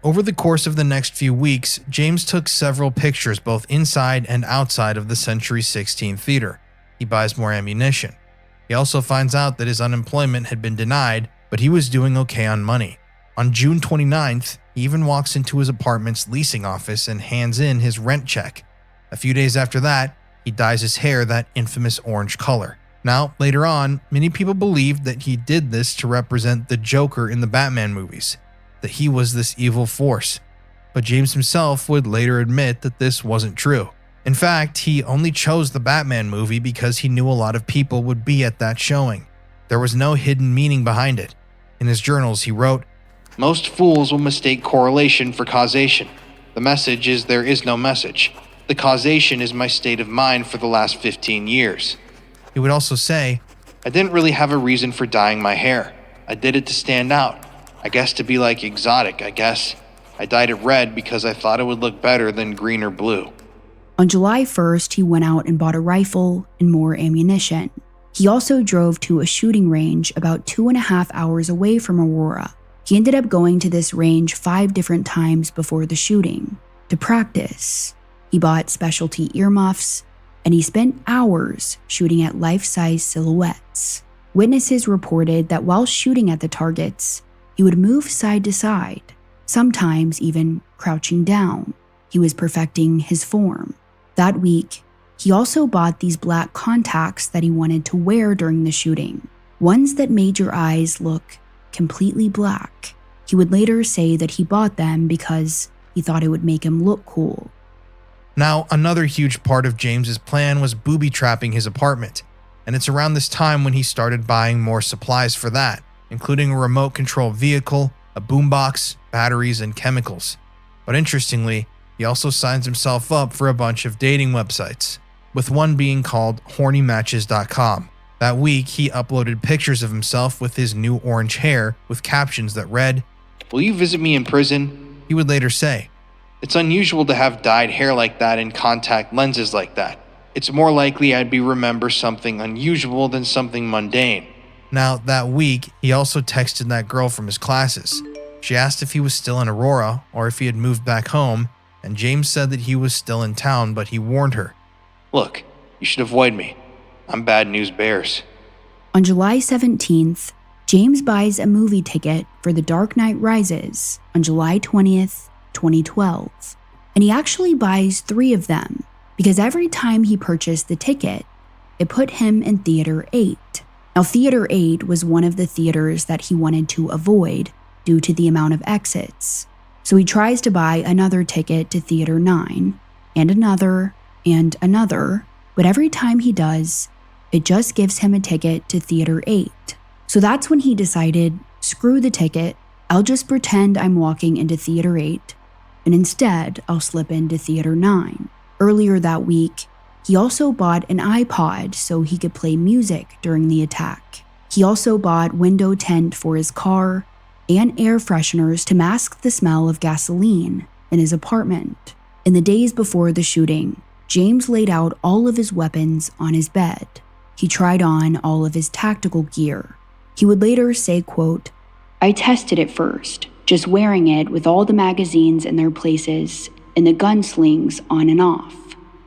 Over the course of the next few weeks, James took several pictures both inside and outside of the Century 16 Theater. He buys more ammunition. He also finds out that his unemployment had been denied, but he was doing okay on money. On June 29th, he even walks into his apartment's leasing office and hands in his rent check. A few days after that, he dyes his hair that infamous orange color. Now, later on, many people believed that he did this to represent the Joker in the Batman movies, that he was this evil force. But James himself would later admit that this wasn't true. In fact, he only chose the Batman movie because he knew a lot of people would be at that showing. There was no hidden meaning behind it. In his journals, he wrote, "Most fools will mistake correlation for causation. The message is there is no message. The causation is my state of mind for the last 15 years. He would also say, I didn't really have a reason for dyeing my hair. I did it to stand out. I guess to be like exotic, I guess. I dyed it red because I thought it would look better than green or blue." On July 1st, he went out and bought a rifle and more ammunition. He also drove to a shooting range about 2.5 hours away from Aurora. He ended up going to this range 5 different times before the shooting to practice. He bought specialty earmuffs, and he spent hours shooting at life-size silhouettes. Witnesses reported that while shooting at the targets, he would move side to side, sometimes even crouching down. He was perfecting his form. That week, he also bought these black contacts that he wanted to wear during the shooting, ones that made your eyes look completely black. He would later say that he bought them because he thought it would make him look cool. Now, another huge part of James's plan was booby-trapping his apartment, and it's around this time when he started buying more supplies for that, including a remote-control vehicle, a boombox, batteries, and chemicals. But interestingly, he also signs himself up for a bunch of dating websites, with one being called hornymatches.com. That week, he uploaded pictures of himself with his new orange hair with captions that read, "Will you visit me in prison?" He would later say, "It's unusual to have dyed hair like that and contact lenses like that. It's more likely I'd be remember something unusual than something mundane." Now, that week, he also texted that girl from his classes. She asked if he was still in Aurora or if he had moved back home, and James said that he was still in town, but he warned her, "Look, you should avoid me. I'm bad news bears." On July 17th, James buys a movie ticket for The Dark Knight Rises on July 20th, 2012. And he actually buys 3 of them because every time he purchased the ticket, it put him in Theater 8. Now, Theater 8 was one of the theaters that he wanted to avoid due to the amount of exits. So he tries to buy another ticket to Theater 9, and another, but every time he does, it just gives him a ticket to Theater 8. So that's when he decided, screw the ticket, I'll just pretend I'm walking into Theater 8, and instead I'll slip into Theater 9. Earlier that week, he also bought an iPod so he could play music during the attack. He also bought window tint for his car and air fresheners to mask the smell of gasoline in his apartment. In the days before the shooting, James laid out all of his weapons on his bed. He tried on all of his tactical gear. He would later say, quote, "I tested it first, just wearing it with all the magazines in their places and the gunslings on and off,"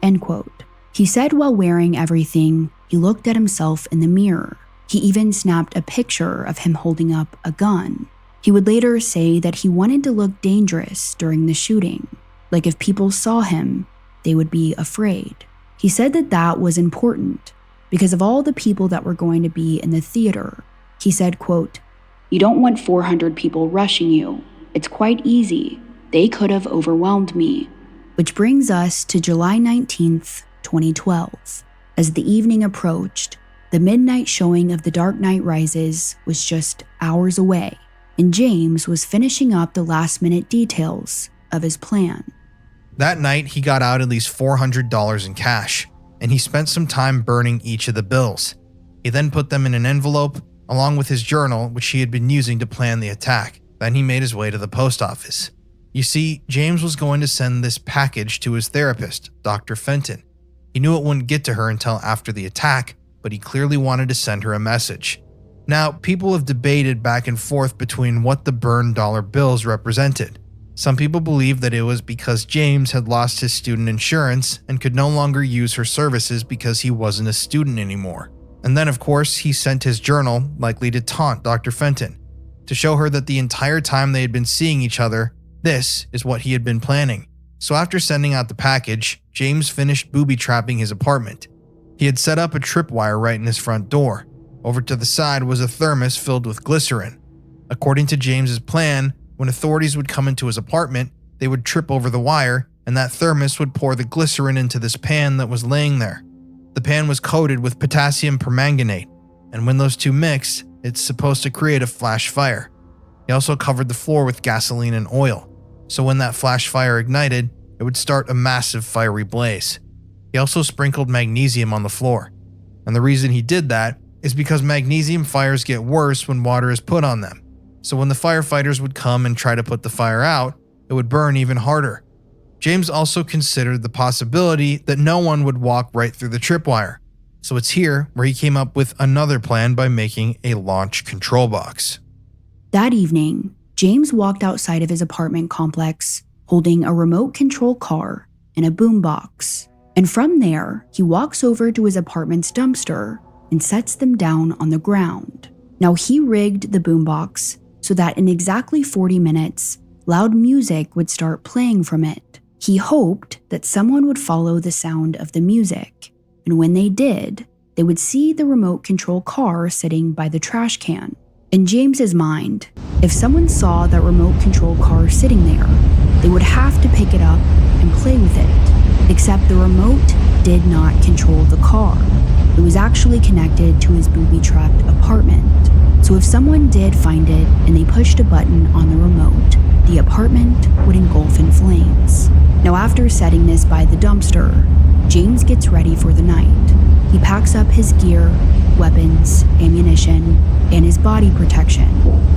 end quote. He said while wearing everything, he looked at himself in the mirror. He even snapped a picture of him holding up a gun. He would later say that he wanted to look dangerous during the shooting. Like if people saw him, they would be afraid. He said that that was important because of all the people that were going to be in the theater. He said, quote, "You don't want 400 people rushing you. It's quite easy. They could have overwhelmed me." Which brings us to July 19th, 2012. As the evening approached, the midnight showing of The Dark Knight Rises was just hours away, and James was finishing up the last-minute details of his plan. That night, he got out at least $400 in cash, and he spent some time burning each of the bills. He then put them in an envelope, along with his journal, which he had been using to plan the attack. Then he made his way to the post office. You see, James was going to send this package to his therapist, Dr. Fenton. He knew it wouldn't get to her until after the attack, but he clearly wanted to send her a message. Now, people have debated back and forth between what the burned dollar bills represented. Some people believe that it was because James had lost his student insurance and could no longer use her services because he wasn't a student anymore. And then, of course, he sent his journal, likely to taunt Dr. Fenton, to show her that the entire time they had been seeing each other, this is what he had been planning. So after sending out the package, James finished booby-trapping his apartment. He had set up a tripwire right in his front door. Over to the side was a thermos filled with glycerin. According to James's plan, when authorities would come into his apartment, they would trip over the wire, and that thermos would pour the glycerin into this pan that was laying there. The pan was coated with potassium permanganate, and when those two mixed, It's supposed to create a flash fire. He also covered the floor with gasoline and oil, so when that flash fire ignited, it would start a massive fiery blaze. He also sprinkled magnesium on the floor, and the reason he did that is because magnesium fires get worse when water is put on them. So when the firefighters would come and try to put the fire out, it would burn even harder. James also considered the possibility that no one would walk right through the tripwire. So it's here where he came up with another plan by making a launch control box. That evening, James walked outside of his apartment complex holding a remote control car and a boombox. And from there, he walks over to his apartment's dumpster and sets them down on the ground. Now he rigged the boombox so that in exactly 40 minutes, loud music would start playing from it. He hoped that someone would follow the sound of the music, and when they did, they would see the remote control car sitting by the trash can. In James's mind, if someone saw that remote control car sitting there, they would have to pick it up and play with it. Except the remote did not control the car. It was actually connected to his booby-trapped apartment. So if someone did find it and they pushed a button on the remote, the apartment would engulf in flames. Now after setting this by the dumpster, James gets ready for the night. He packs up his gear, weapons, ammunition, and his body protection.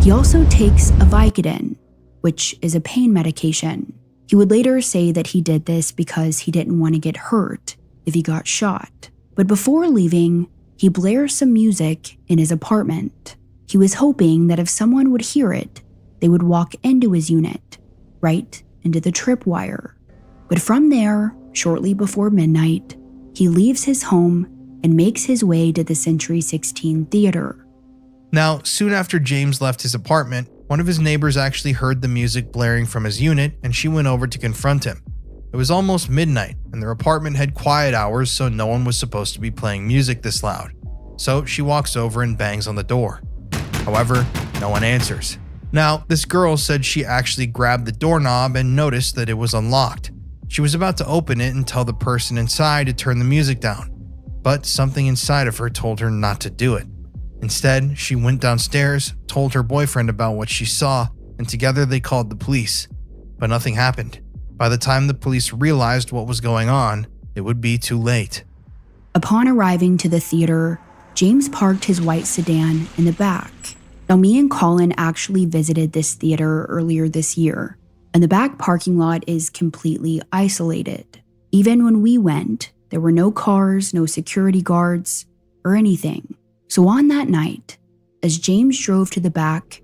He also takes a Vicodin, which is a pain medication. He would later say that he did this because he didn't want to get hurt if he got shot. But before leaving, he blares some music in his apartment. He was hoping that if someone would hear it, they would walk into his unit, right into the tripwire. But from there, shortly before midnight, he leaves his home and makes his way to the Century 16 Theater. Now, soon after James left his apartment, one of his neighbors actually heard the music blaring from his unit, and she went over to confront him. It was almost midnight, and their apartment had quiet hours, so no one was supposed to be playing music this loud. So she walks over and bangs on the door. However, no one answers. Now, this girl said she actually grabbed the doorknob and noticed that it was unlocked. She was about to open it and tell the person inside to turn the music down, but something inside of her told her not to do it. Instead, she went downstairs, told her boyfriend about what she saw, and together they called the police. But nothing happened. By the time the police realized what was going on, it would be too late. Upon arriving to the theater, James parked his white sedan in the back. Now, me and Colin actually visited this theater earlier this year, and the back parking lot is completely isolated. Even when we went, there were no cars, no security guards, or anything. So on that night, as James drove to the back,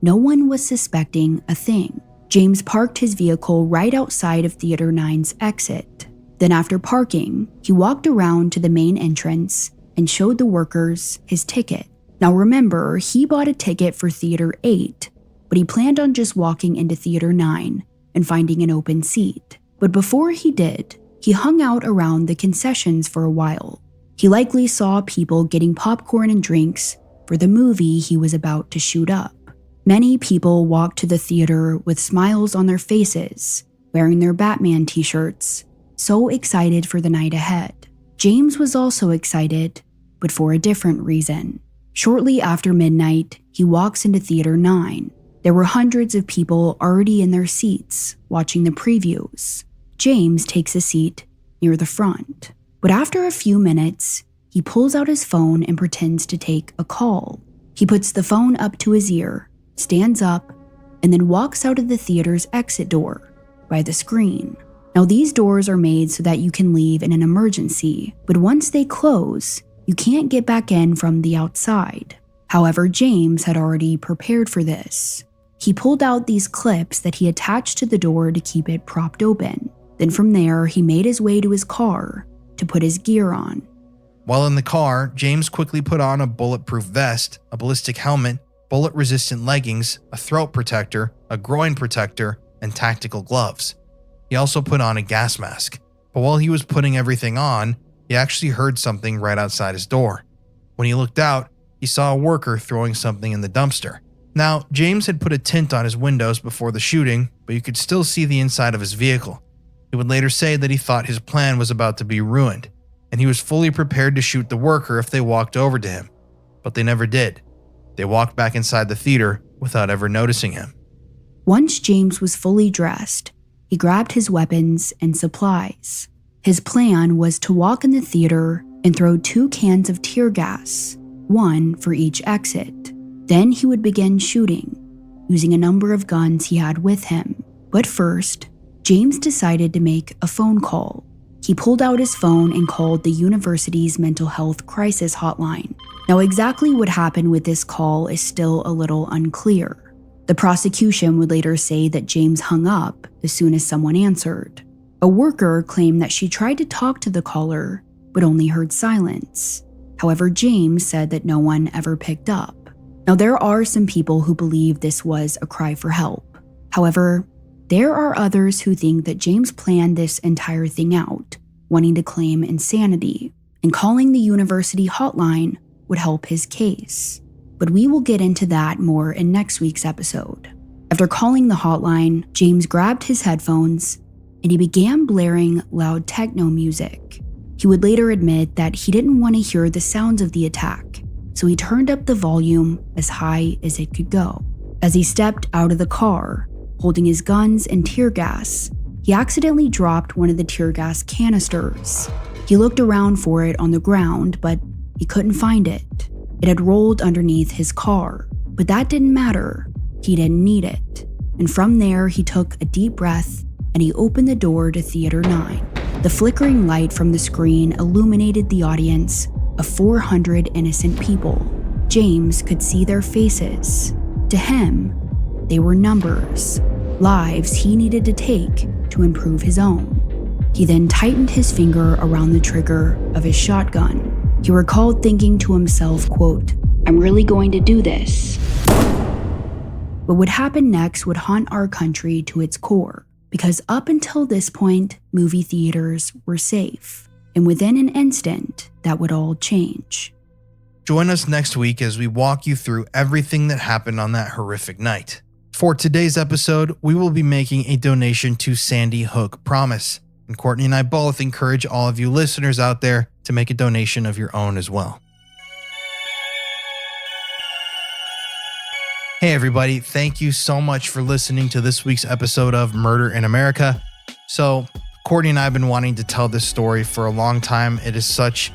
no one was suspecting a thing. James parked his vehicle right outside of Theater 9's exit. Then after parking, he walked around to the main entrance and showed the workers his ticket. Now remember, he bought a ticket for Theater 8, but he planned on just walking into Theater 9 and finding an open seat. But before he did, he hung out around the concessions for a while. He likely saw people getting popcorn and drinks for the movie he was about to shoot up. Many people walked to the theater with smiles on their faces, wearing their Batman t-shirts, so excited for the night ahead. James was also excited, but for a different reason. Shortly after midnight, he walks into Theater 9. There were hundreds of people already in their seats, watching the previews. James takes a seat near the front. But after a few minutes, he pulls out his phone and pretends to take a call. He puts the phone up to his ear, stands up, and then walks out of the theater's exit door by the screen. Now, these doors are made so that you can leave in an emergency, but once they close, you can't get back in from the outside. However, James had already prepared for this. He pulled out these clips that he attached to the door to keep it propped open. Then from there, he made his way to his car to put his gear on. While in the car, James quickly put on a bulletproof vest, a ballistic helmet, bullet-resistant leggings, a throat protector, a groin protector, and tactical gloves. He also put on a gas mask. But while he was putting everything on, he actually heard something right outside his door. When he looked out, he saw a worker throwing something in the dumpster. Now, James had put a tint on his windows before the shooting, but you could still see the inside of his vehicle. He would later say that he thought his plan was about to be ruined, and he was fully prepared to shoot the worker if they walked over to him. But they never did. They walked back inside the theater without ever noticing him. Once James was fully dressed, he grabbed his weapons and supplies. His plan was to walk in the theater and throw 2 cans of tear gas, one for each exit. Then he would begin shooting, using a number of guns he had with him. But first, James decided to make a phone call. He pulled out his phone and called the university's mental health crisis hotline. Now, exactly what happened with this call is still a little unclear. The prosecution would later say that James hung up as soon as someone answered. A worker claimed that she tried to talk to the caller, but only heard silence. However, James said that no one ever picked up. Now, there are some people who believe this was a cry for help. However, there are others who think that James planned this entire thing out, wanting to claim insanity, and calling the university hotline would help his case. But we will get into that more in next week's episode. After calling the hotline, James grabbed his headphones and he began blaring loud techno music. He would later admit that he didn't want to hear the sounds of the attack, so he turned up the volume as high as it could go. As he stepped out of the car, holding his guns and tear gas, he accidentally dropped one of the tear gas canisters. He looked around for it on the ground, but he couldn't find it. It had rolled underneath his car, but that didn't matter. He didn't need it. And from there, he took a deep breath and he opened the door to Theater 9. The flickering light from the screen illuminated the audience of 400 innocent people. James could see their faces. To him, they were numbers, lives he needed to take to improve his own. He then tightened his finger around the trigger of his shotgun. He recalled thinking to himself, quote, "I'm really going to do this." What would happen next would haunt our country to its core, because up until this point, movie theaters were safe. And within an instant, that would all change. Join us next week as we walk you through everything that happened on that horrific night. For today's episode, we will be making a donation to Sandy Hook Promise. And Courtney and I both encourage all of you listeners out there to make a donation of your own as well. Hey everybody, thank you so much for listening to this week's episode of Murder in America. So, Courtney and I have been wanting to tell this story for a long time. It is such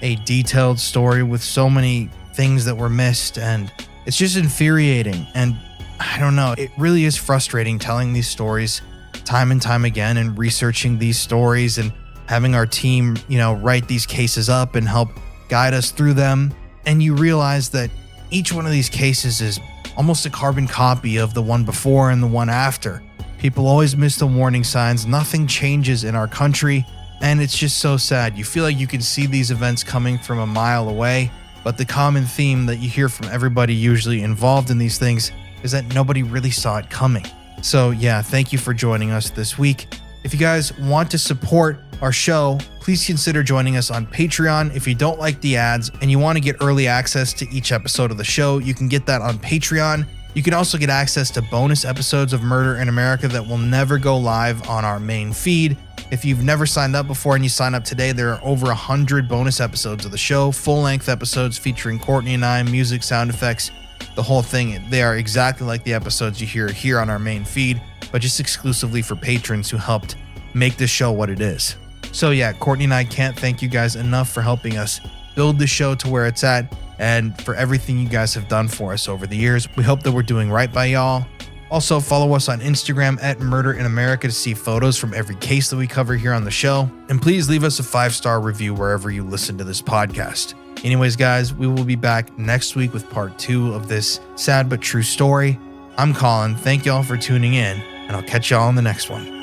a detailed story with so many things that were missed, and it's just infuriating. And I don't know, it really is frustrating telling these stories time and time again and researching these stories and having our team, write these cases up and help guide us through them. And you realize that each one of these cases is almost a carbon copy of the one before and the one after. People always miss the warning signs. Nothing changes in our country. And it's just so sad. You feel like you can see these events coming from a mile away. But the common theme that you hear from everybody usually involved in these things is that nobody really saw it coming. So yeah, thank you for joining us this week. If you guys want to support our show, please consider joining us on Patreon. If you don't like the ads and you want to get early access to each episode of the show, you can get that on Patreon. You can also get access to bonus episodes of Murder in America that will never go live on our main feed. If you've never signed up before and you sign up today, there are over 100 bonus episodes of the show, full-length episodes featuring Courtney and I, music, sound effects, the whole thing. They are exactly like the episodes you hear here on our main feed, but just exclusively for patrons who helped make this show what it is. So yeah, Courtney and I can't thank you guys enough for helping us build the show to where it's at and for everything you guys have done for us over the years. We hope that we're doing right by y'all. Also, follow us on Instagram at Murder in America to see photos from every case that we cover here on the show. And please leave us a 5-star review wherever you listen to this podcast. Anyways, guys, we will be back next week with part 2 of this sad but true story. I'm Colin. Thank y'all for tuning in, and I'll catch y'all in the next one.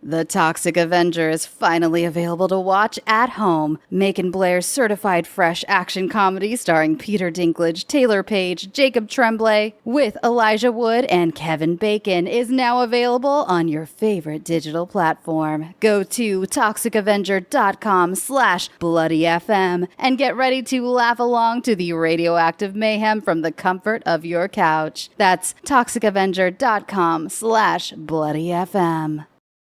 The Toxic Avenger is finally available to watch at home. Macon Blair's certified fresh action comedy starring Peter Dinklage, Taylor Page, Jacob Tremblay, with Elijah Wood and Kevin Bacon is now available on your favorite digital platform. Go to toxicavenger.com/bloodyfm and get ready to laugh along to the radioactive mayhem from the comfort of your couch. That's toxicavenger.com/bloodyfm.